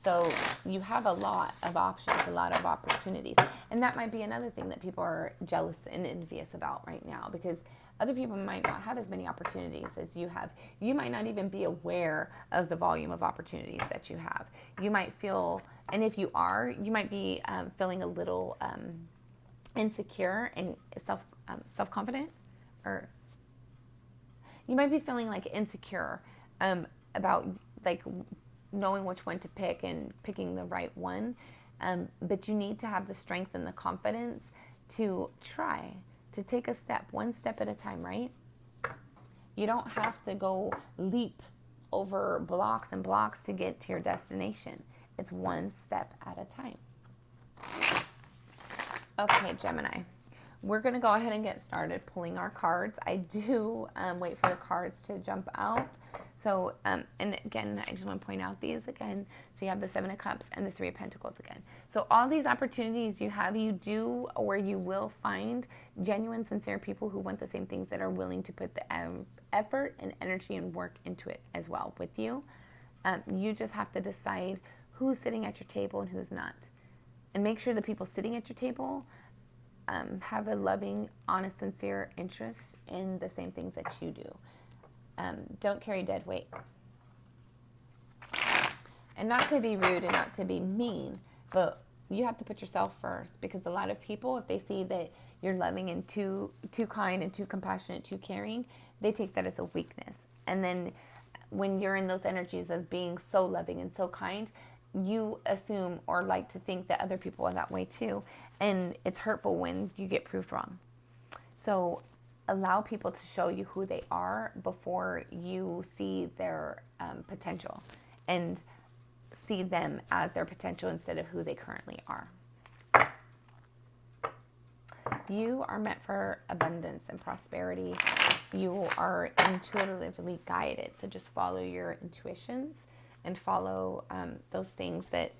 So you have a lot of options, a lot of opportunities. And that might be another thing that people are jealous and envious about right now, because other people might not have as many opportunities as you have. You might not even be aware of the volume of opportunities that you have. You might feel, and if you are, you might be feeling a little insecure and self-confident, or you might be feeling like insecure about like knowing which one to pick and picking the right one. But you need to have the strength and the confidence to try, to take a step, one step at a time, right? You don't have to go leap over blocks and blocks to get to your destination. It's one step at a time. Okay, Gemini. We're going to go ahead and get started pulling our cards. I do wait for the cards to jump out. So, and again, I just want to point out these again. So you have the Seven of Cups and the Three of Pentacles again. So all these opportunities you have, you do, or you will find genuine, sincere people who want the same things, that are willing to put the effort and energy and work into it as well with you. You just have to decide who's sitting at your table and who's not. And make sure the people sitting at your table have a loving, honest, sincere interest in the same things that you do. Don't carry dead weight. And not to be rude and not to be mean, but you have to put yourself first, because a lot of people, if they see that you're loving and too kind and too compassionate, too caring, they take that as a weakness. And then when you're in those energies of being so loving and so kind, you assume or like to think that other people are that way too. And it's hurtful when you get proved wrong. So allow people to show you who they are before you see their potential, and see them as their potential instead of who they currently are. You are meant for abundance and prosperity. You are intuitively guided. So just follow your intuitions and follow those things that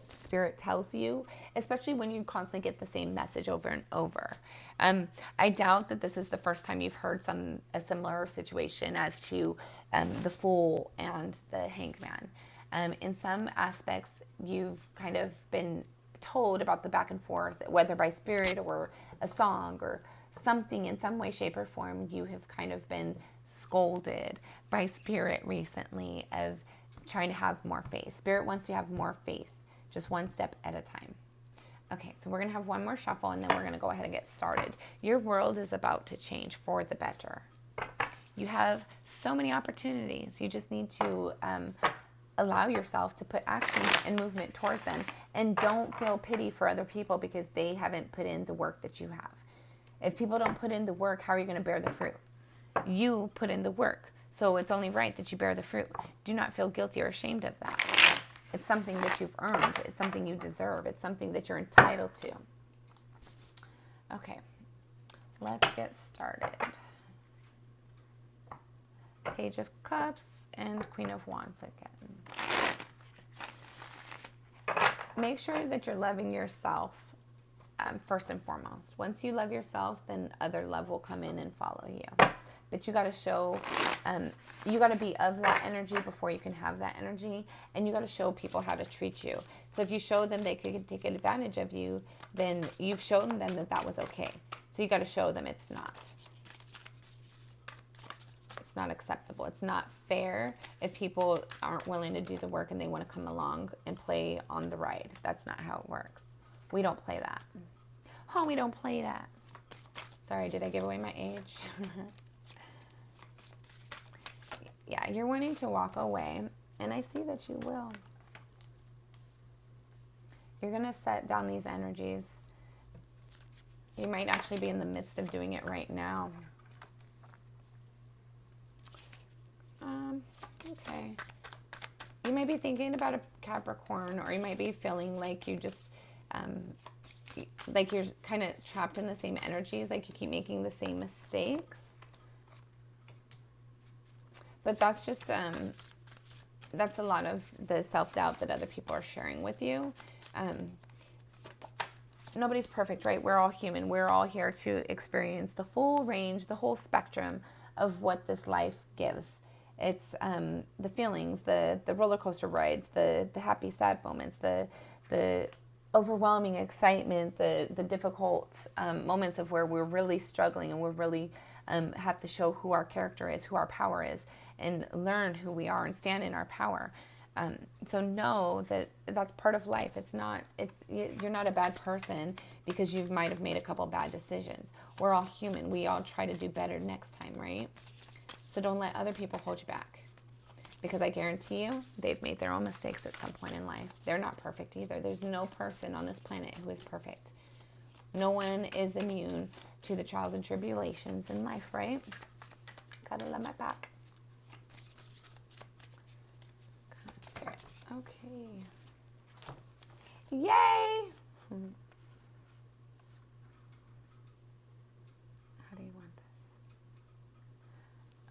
Spirit tells you, especially when you constantly get the same message over and over. I doubt that this is the first time you've heard a similar situation as to the Fool and the Hanged Man. In some aspects, you've kind of been told about the back and forth, whether by Spirit or a song or something in some way, shape, or form. You have kind of been scolded by Spirit recently of trying to have more faith. Spirit wants you to have more faith, just one step at a time. Okay, so we're going to have one more shuffle, and then we're going to go ahead and get started. Your world is about to change for the better. You have so many opportunities. You just need to allow yourself to put action and movement towards them. And don't feel pity for other people because they haven't put in the work that you have. If people don't put in the work, how are you going to bear the fruit? You put in the work. So it's only right that you bear the fruit. Do not feel guilty or ashamed of that. It's something that you've earned. It's something you deserve. It's something that you're entitled to. Okay, let's get started. Page of Cups and Queen of Wands again. Make sure that you're loving yourself first and foremost. Once you love yourself, then other love will come in and follow you. But you got to show, you got to be of that energy before you can have that energy. And you got to show people how to treat you. So if you show them they could take advantage of you, then you've shown them that that was okay. So you got to show them it's not. It's not acceptable. It's not fair if people aren't willing to do the work and they want to come along and play on the ride. That's not how it works. We don't play that. Oh, we don't play that. Sorry, did I give away my age? Yeah, you're wanting to walk away, and I see that you will. You're going to set down these energies. You might actually be in the midst of doing it right now. Okay. You might be thinking about a Capricorn, or you might be feeling like you just, like you're kind of trapped in the same energies, like you keep making the same mistakes. But that's just, that's a lot of the self-doubt that other people are sharing with you. Nobody's perfect, right? We're all human. We're all here to experience the full range, the whole spectrum of what this life gives. It's the feelings, the roller coaster rides, the happy, sad moments, the overwhelming excitement, the difficult moments of where we're really struggling and we're really have to show who our character is, who our power is, and learn who we are and stand in our power. So know that that's part of life. You're not a bad person because you might have made a couple bad decisions. We're all human. We all try to do better next time, right? So don't let other people hold you back, because I guarantee you they've made their own mistakes at some point in life. They're not perfect either. There's no person on this planet who is perfect. No one is immune to the trials and tribulations in life, right? Gotta love my back. Okay. Yay! How do you want this?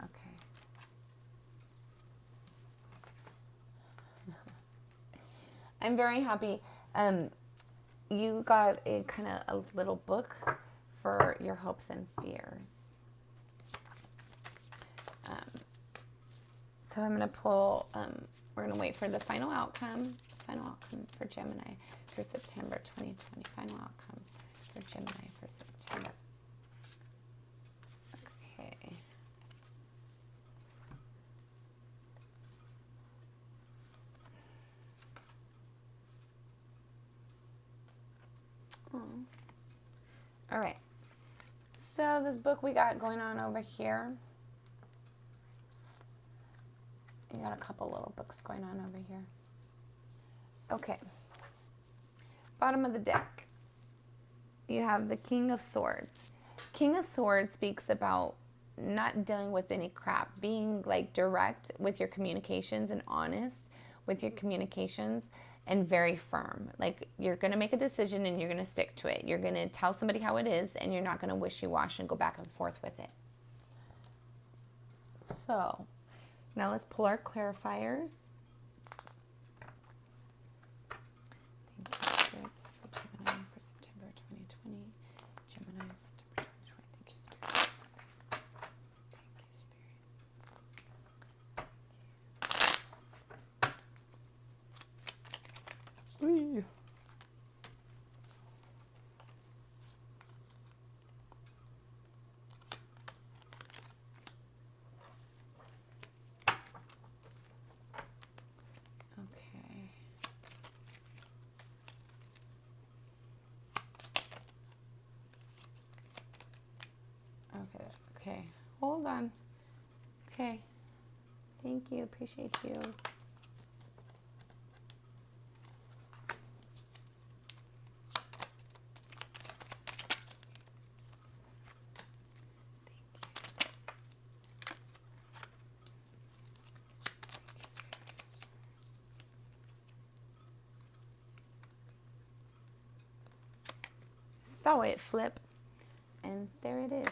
Okay. I'm very happy. You got a kind of a little book for your hopes and fears. So I'm going to pull, we're going to wait for the final outcome for Gemini for September 2020. Final outcome for Gemini for September. Okay. All right. So this book we got going on over here. You got a couple little books going on over here. Okay. Bottom of the deck. You have the King of Swords. King of Swords speaks about not dealing with any crap, being like direct with your communications and honest with your communications and very firm. Like you're going to make a decision and you're going to stick to it. You're going to tell somebody how it is and you're not going to wishy-wash and go back and forth with it. So now let's pull our clarifiers. Thank you, Spirit, for Gemini for September 2020. Gemini, September 2020. Thank you, Spirit. Thank you, Spirit. Whee. Okay, hold on. Okay, thank you, appreciate you. Saw it flip, and there it is.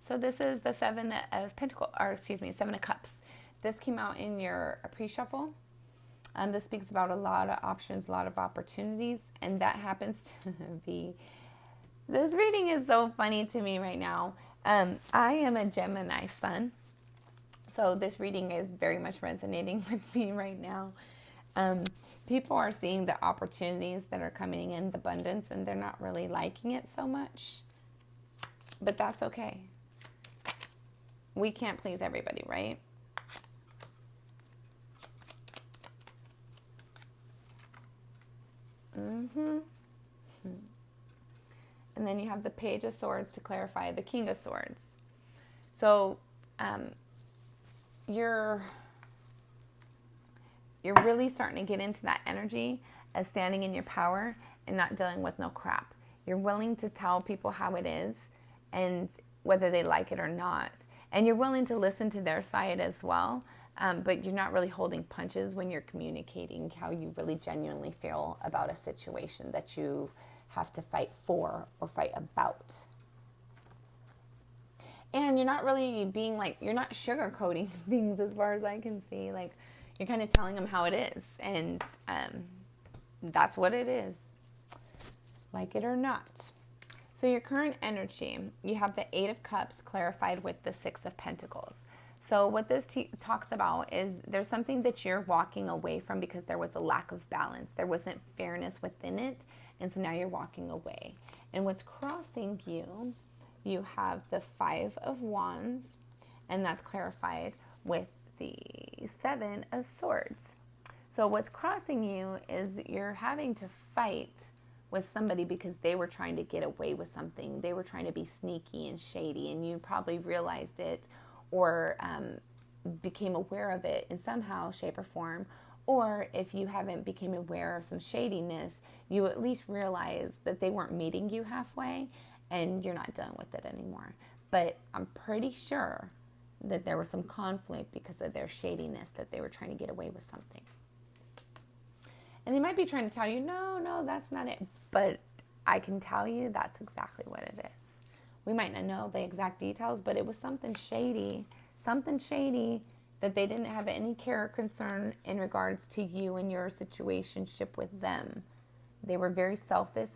So this is the Seven of Cups. This came out in your pre-shuffle. This speaks about a lot of options, a lot of opportunities, and that happens to be. This reading is so funny to me right now. I am a Gemini sun, so this reading is very much resonating with me right now. People are seeing the opportunities that are coming in abundance, and they're not really liking it so much, but that's okay. We can't please everybody, right? And then you have the Page of Swords to clarify the King of Swords. So you're really starting to get into that energy of standing in your power and not dealing with no crap. You're willing to tell people how it is and whether they like it or not. And you're willing to listen to their side as well, but you're not really holding punches when you're communicating how you really genuinely feel about a situation that you have to fight for or fight about. And you're not really being like, you're not sugarcoating things as far as I can see. Like, you're kind of telling them how it is, and that's what it is, like it or not. So your current energy, you have the Eight of Cups clarified with the Six of Pentacles. So what this talks about is there's something that you're walking away from because there was a lack of balance. There wasn't fairness within it, and so now you're walking away. And what's crossing you, you have the Five of Wands, and that's clarified with the Seven of Swords. So what's crossing you is you're having to fight with somebody because they were trying to get away with something. They were trying to be sneaky and shady, and you probably realized it or became aware of it in somehow, shape, or form. Or if you haven't become aware of some shadiness, you at least realize that they weren't meeting you halfway and you're not dealing with it anymore. But I'm pretty sure that there was some conflict because of their shadiness, that they were trying to get away with something. And they might be trying to tell you, no, that's not it. But I can tell you that's exactly what it is. We might not know the exact details, but it was something shady that they didn't have any care or concern in regards to you and your situationship with them. They were very selfish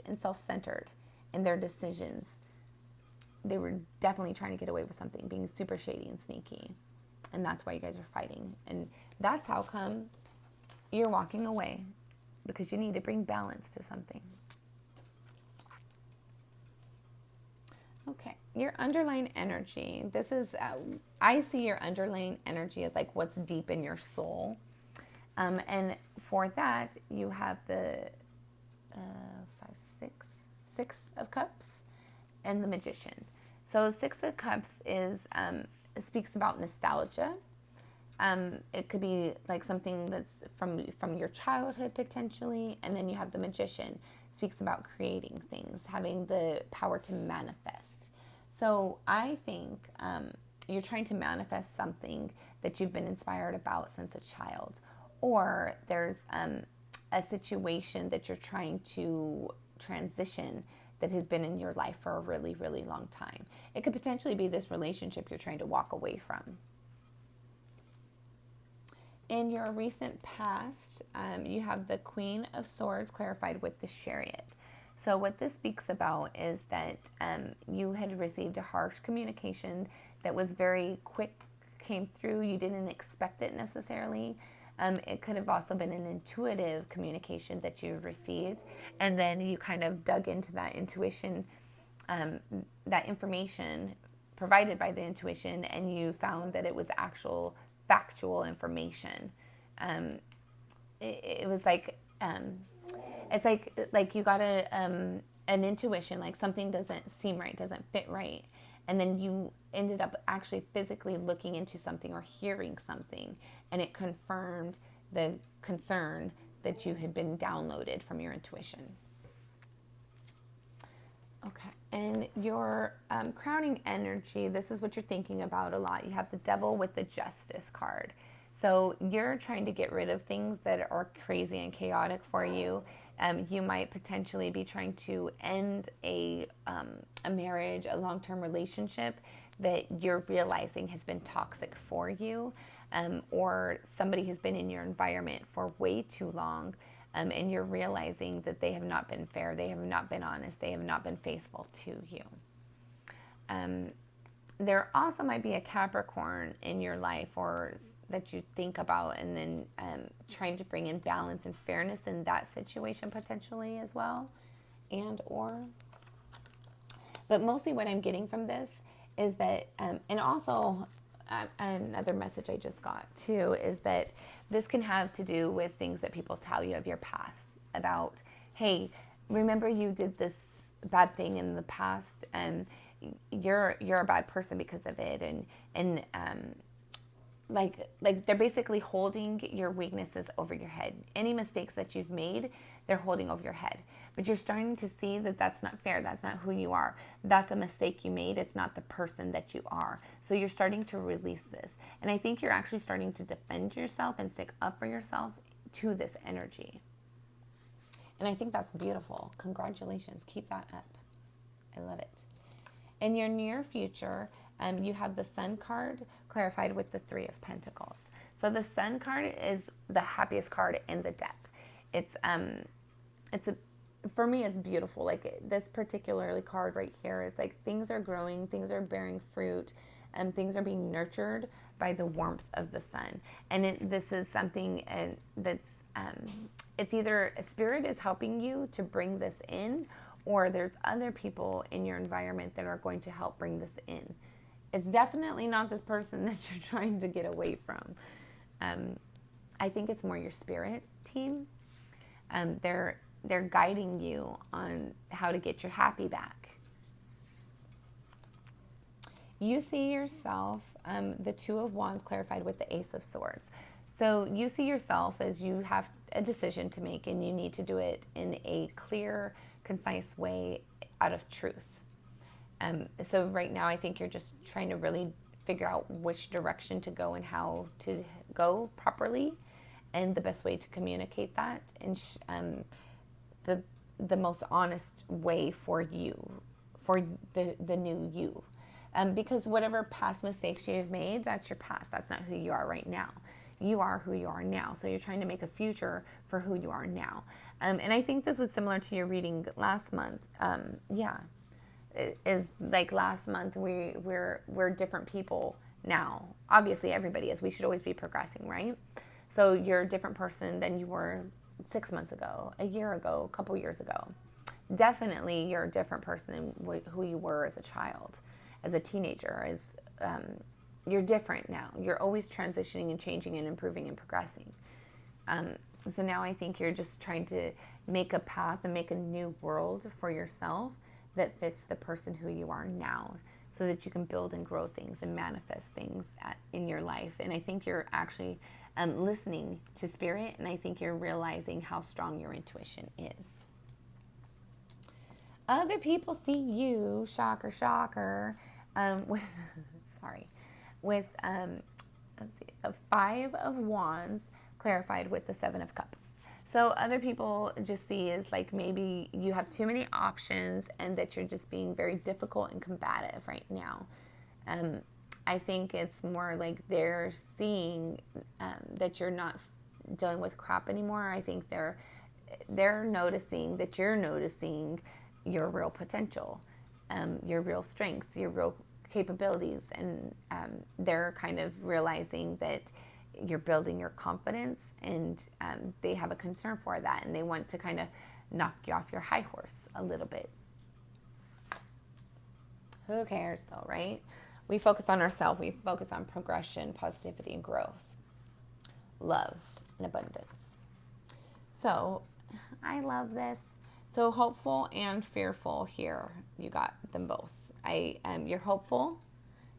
and self-centered in their decisions. They were definitely trying to get away with something, being super shady and sneaky. And that's why you guys are fighting. And that's how come you're walking away, because you need to bring balance to something. Okay, your underlying energy. This is, I see your underlying energy as like what's deep in your soul. And for that, you have the Six of Cups and the Magician. So Six of Cups is speaks about nostalgia. It could be like something that's from your childhood potentially, and then you have the Magician speaks about creating things, having the power to manifest. So I think you're trying to manifest something that you've been inspired about since a child, or there's a situation that you're trying to transition that has been in your life for a really, really long time. It could potentially be this relationship you're trying to walk away from. In your recent past, you have the Queen of Swords clarified with the Chariot. So what this speaks about is that you had received a harsh communication that was very quick, came through. You didn't expect it necessarily. It could have also been an intuitive communication that you received, and then you kind of dug into that intuition, that information provided by the intuition, and you found that it was actual factual information. It was like it's like you got an intuition, like something doesn't seem right, doesn't fit right, and then you ended up actually physically looking into something or hearing something, and it confirmed the concern that you had been downloaded from your intuition. Okay, and your crowning energy, this is what you're thinking about a lot. You have the Devil with the Justice card. So you're trying to get rid of things that are crazy and chaotic for you. You might potentially be trying to end a marriage, a long-term relationship that you're realizing has been toxic for you, or somebody has been in your environment for way too long, and you're realizing that they have not been fair, they have not been honest, they have not been faithful to you. There also might be a Capricorn in your life, or that you think about, and then trying to bring in balance and fairness in that situation potentially as well, but mostly what I'm getting from this is that, and also another message I just got too, is that this can have to do with things that people tell you of your past, about, hey, remember you did this bad thing in the past, and you're a bad person because of it, and like they're basically holding your weaknesses over your head. Any mistakes that you've made, they're holding over your head. But you're starting to see that that's not fair. That's not who you are. That's a mistake you made. It's not the person that you are. So you're starting to release this. And I think you're actually starting to defend yourself and stick up for yourself to this energy. And I think that's beautiful. Congratulations. Keep that up. I love it. In your near future, you have the Sun card clarified with the Three of Pentacles. So the Sun card is the happiest card in the deck. For me, it's beautiful. Like this particular card right here, it's like things are growing, things are bearing fruit, and things are being nurtured by the warmth of the sun. And this is something that's, it's either a spirit is helping you to bring this in, or there's other people in your environment that are going to help bring this in. It's definitely not this person that you're trying to get away from. I think it's more your spirit team. They're guiding you on how to get your happy back. You see yourself, the Two of Wands clarified with the Ace of Swords. So you see yourself as you have a decision to make, and you need to do it in a clear, concise way out of truth. So right now I think you're just trying to really figure out which direction to go and how to go properly, and the best way to communicate that, and the most honest way for you, for the new you. Because whatever past mistakes you've made, that's your past. That's not who you are right now. You are who you are now. So you're trying to make a future for who you are now. And I think this was similar to your reading last month. It is like last month we're different people now. Obviously everybody is. We should always be progressing, right? So you're a different person than you were 6 months ago, a year ago, a couple years ago. Definitely you're a different person than who you were as a child, as a teenager, you're different now. You're always transitioning and changing and improving and progressing. So now I think you're just trying to make a path and make a new world for yourself that fits the person who you are now, so that you can build and grow things and manifest things in your life. And I think you're actually listening to spirit, and I think you're realizing how strong your intuition is. Other people see you, shocker, shocker, with, sorry, with, let's see, a 5 of Wands clarified with the 7 of Cups. So other people just see is like maybe you have too many options and that you're just being very difficult and combative right now. I think it's more like they're seeing that you're not dealing with crap anymore. I think they're noticing that you're noticing your real potential, your real strengths, your real capabilities, and they're kind of realizing that you're building your confidence, and they have a concern for that, and they want to kind of knock you off your high horse a little bit. Who cares though, right? We focus on ourselves. We focus on progression, positivity, and growth, love, and abundance. So I love this. So hopeful and fearful here. You got them both. You're hopeful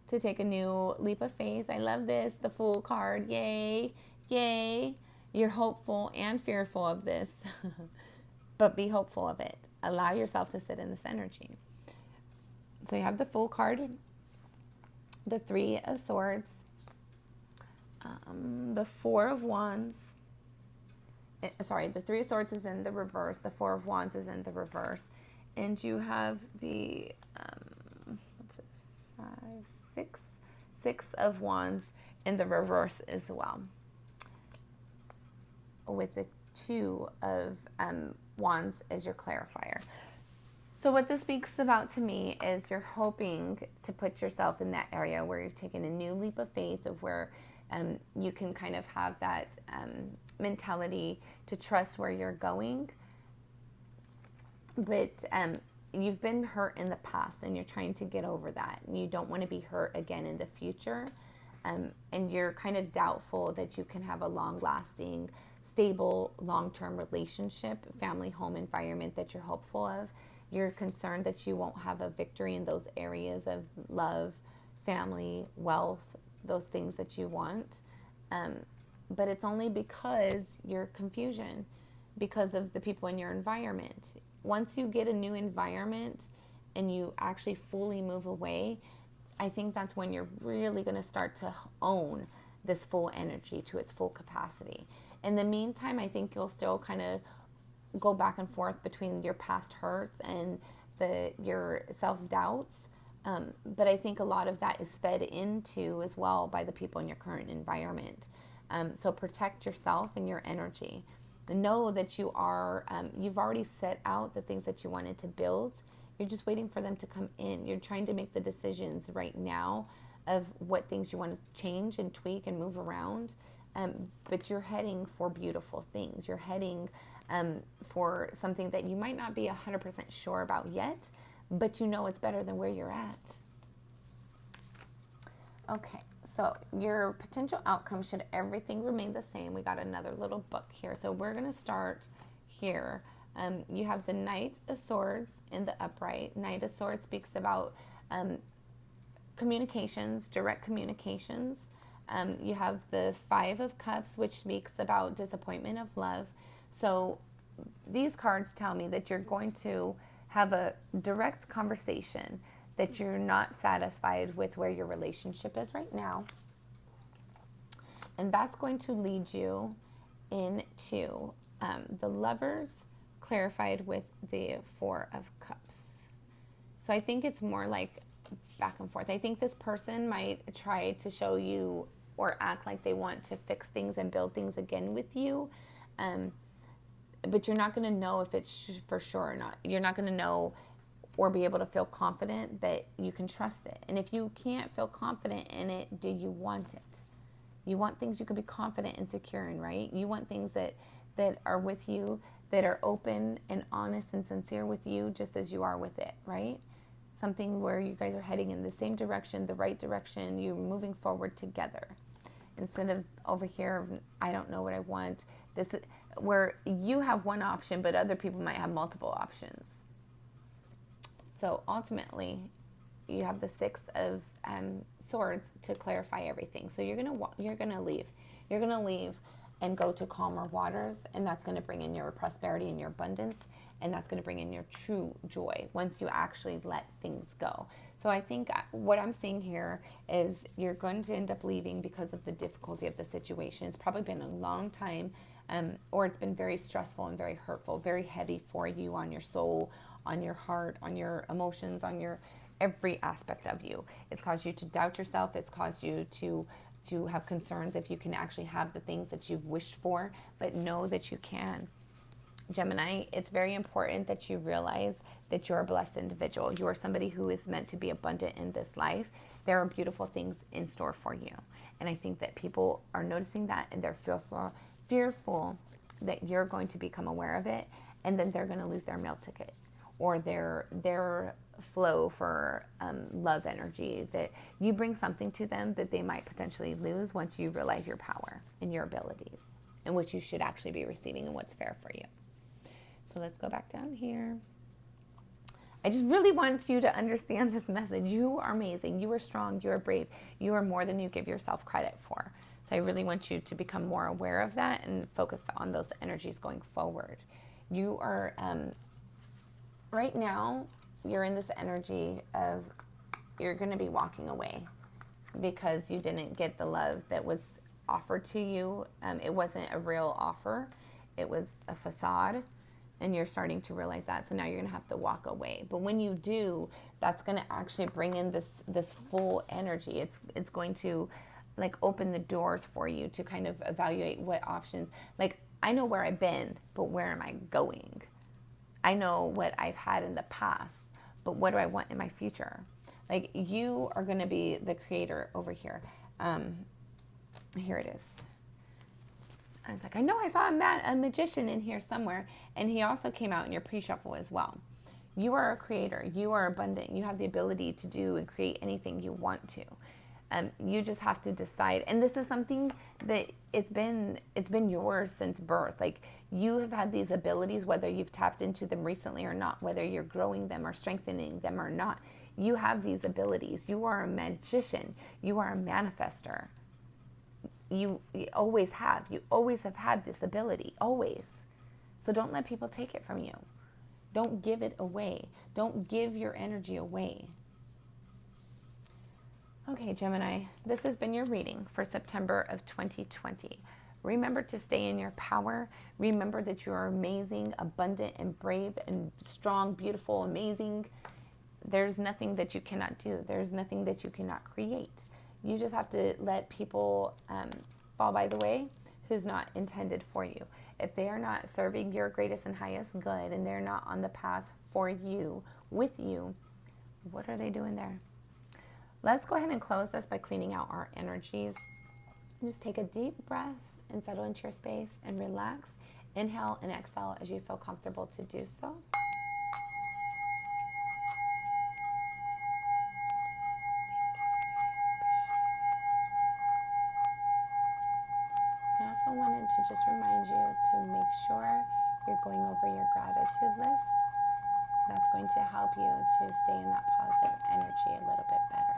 to take a new leap of faith. I love this. The Fool card. Yay. Yay. You're hopeful and fearful of this. But be hopeful of it. Allow yourself to sit in this energy. So you have the Fool card, the 3 of Swords, the 4 of Wands. The 3 of Swords is in the reverse. The 4 of Wands is in the reverse. And you have the, 6 of Wands in the reverse as well. With the 2 of Wands as your clarifier. So what this speaks about to me is you're hoping to put yourself in that area where you've taken a new leap of faith, of where you can kind of have that mentality to trust where you're going. But you've been hurt in the past and you're trying to get over that. You don't want to be hurt again in the future. And you're kind of doubtful that you can have a long-lasting, stable, long-term relationship, family, home environment that you're hopeful of. You're concerned that you won't have a victory in those areas of love, family, wealth, those things that you want. But it's only because you're confusion, because of the people in your environment. Once you get a new environment and you actually fully move away, I think that's when you're really going to start to own this full energy to its full capacity. In the meantime, I think you'll still kind of go back and forth between your past hurts and your self-doubts. But I think a lot of that is fed into as well by the people in your current environment. So protect yourself and your energy. Know that you are, you've already set out the things that you wanted to build. You're just waiting for them to come in. You're trying to make the decisions right now of what things you want to change and tweak and move around. But you're heading for beautiful things. You're heading for something that you might not be 100% sure about yet, but you know it's better than where you're at. Okay, so your potential outcome, should everything remain the same, we got another little book here. So we're going to start here. You have the Knight of Swords in the upright. Knight of Swords speaks about communications, direct communications. You have the 5 of Cups, which speaks about disappointment of love. So these cards tell me that you're going to have a direct conversation, that you're not satisfied with where your relationship is right now. And that's going to lead you into the Lovers, clarified with the 4 of Cups. So I think it's more like back and forth. I think this person might try to show you or act like they want to fix things and build things again with you. But you're not going to know if it's for sure or not. You're not going to know or be able to feel confident that you can trust it. And if you can't feel confident in it, do you want it? You want things you can be confident and secure in, right? You want things that are with you, that are open and honest and sincere with you, just as you are with it, right? Something where you guys are heading in the same direction, the right direction, you're moving forward together. Instead of over here, I don't know what I want. This is where you have one option, but other people might have multiple options. So ultimately, you have the 6 of Swords to clarify everything. So you're gonna leave. You're gonna leave and go to calmer waters, and that's gonna bring in your prosperity and your abundance. and that's going to bring in your true joy once you actually let things go. So I think what I'm seeing here is you're going to end up leaving because of the difficulty of the situation. It's probably been a long time, or it's been very stressful and very hurtful, very heavy for you on your soul, on your heart, on your emotions, on your every aspect of you. It's caused you to doubt yourself. It's caused you to have concerns if you can actually have the things that you've wished for, but know that you can. Gemini, it's very important that you realize that you're a blessed individual. You are somebody who is meant to be abundant in this life. There are beautiful things in store for you. And I think that people are noticing that, and they're fearful that you're going to become aware of it, and then they're going to lose their meal ticket or their flow for love energy, that you bring something to them that they might potentially lose once you realize your power and your abilities and what you should actually be receiving and what's fair for you. So let's go back down here. I just really want you to understand this message. You are amazing. You are strong. You are brave. You are more than you give yourself credit for. So I really want you to become more aware of that and focus on those energies going forward. You are, right now, you're in this energy of you're going to be walking away because you didn't get the love that was offered to you. It wasn't a real offer. It was a facade. And you're starting to realize that. So now you're going to have to walk away. But when you do, that's going to actually bring in this full energy. It's going to like open the doors for you to kind of evaluate what options. Like, I know where I've been, but where am I going? I know what I've had in the past, but what do I want in my future? Like, you are going to be the creator over here. Here it is. I was like, I know I saw a magician in here somewhere, and he also came out in your pre-shuffle as well. You are a creator. You are abundant. You have the ability to do and create anything you want to. You just have to decide. And this is something that it's been yours since birth. Like, you have had these abilities, whether you've tapped into them recently or not, whether you're growing them or strengthening them or not. You have these abilities. You are a magician. You are a manifester. You always have. You always have had this ability, always. So don't let people take it from you. Don't give it away. Don't give your energy away. Okay, Gemini, this has been your reading for September of 2020. Remember to stay in your power. Remember that you are amazing, abundant, and brave, and strong, beautiful, amazing. There's nothing that you cannot do. There's nothing that you cannot create. You just have to let people fall by the way who's not intended for you. If they are not serving your greatest and highest good, and they're not on the path for you, with you, what are they doing there? Let's go ahead and close this by cleaning out our energies. Just take a deep breath and settle into your space and relax. Inhale and exhale as you feel comfortable to do so. I also wanted to just remind you to make sure you're going over your gratitude list. That's going to help you to stay in that positive energy a little bit better.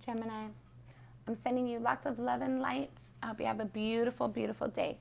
Gemini, I'm sending you lots of love and lights. I hope you have a beautiful, beautiful day.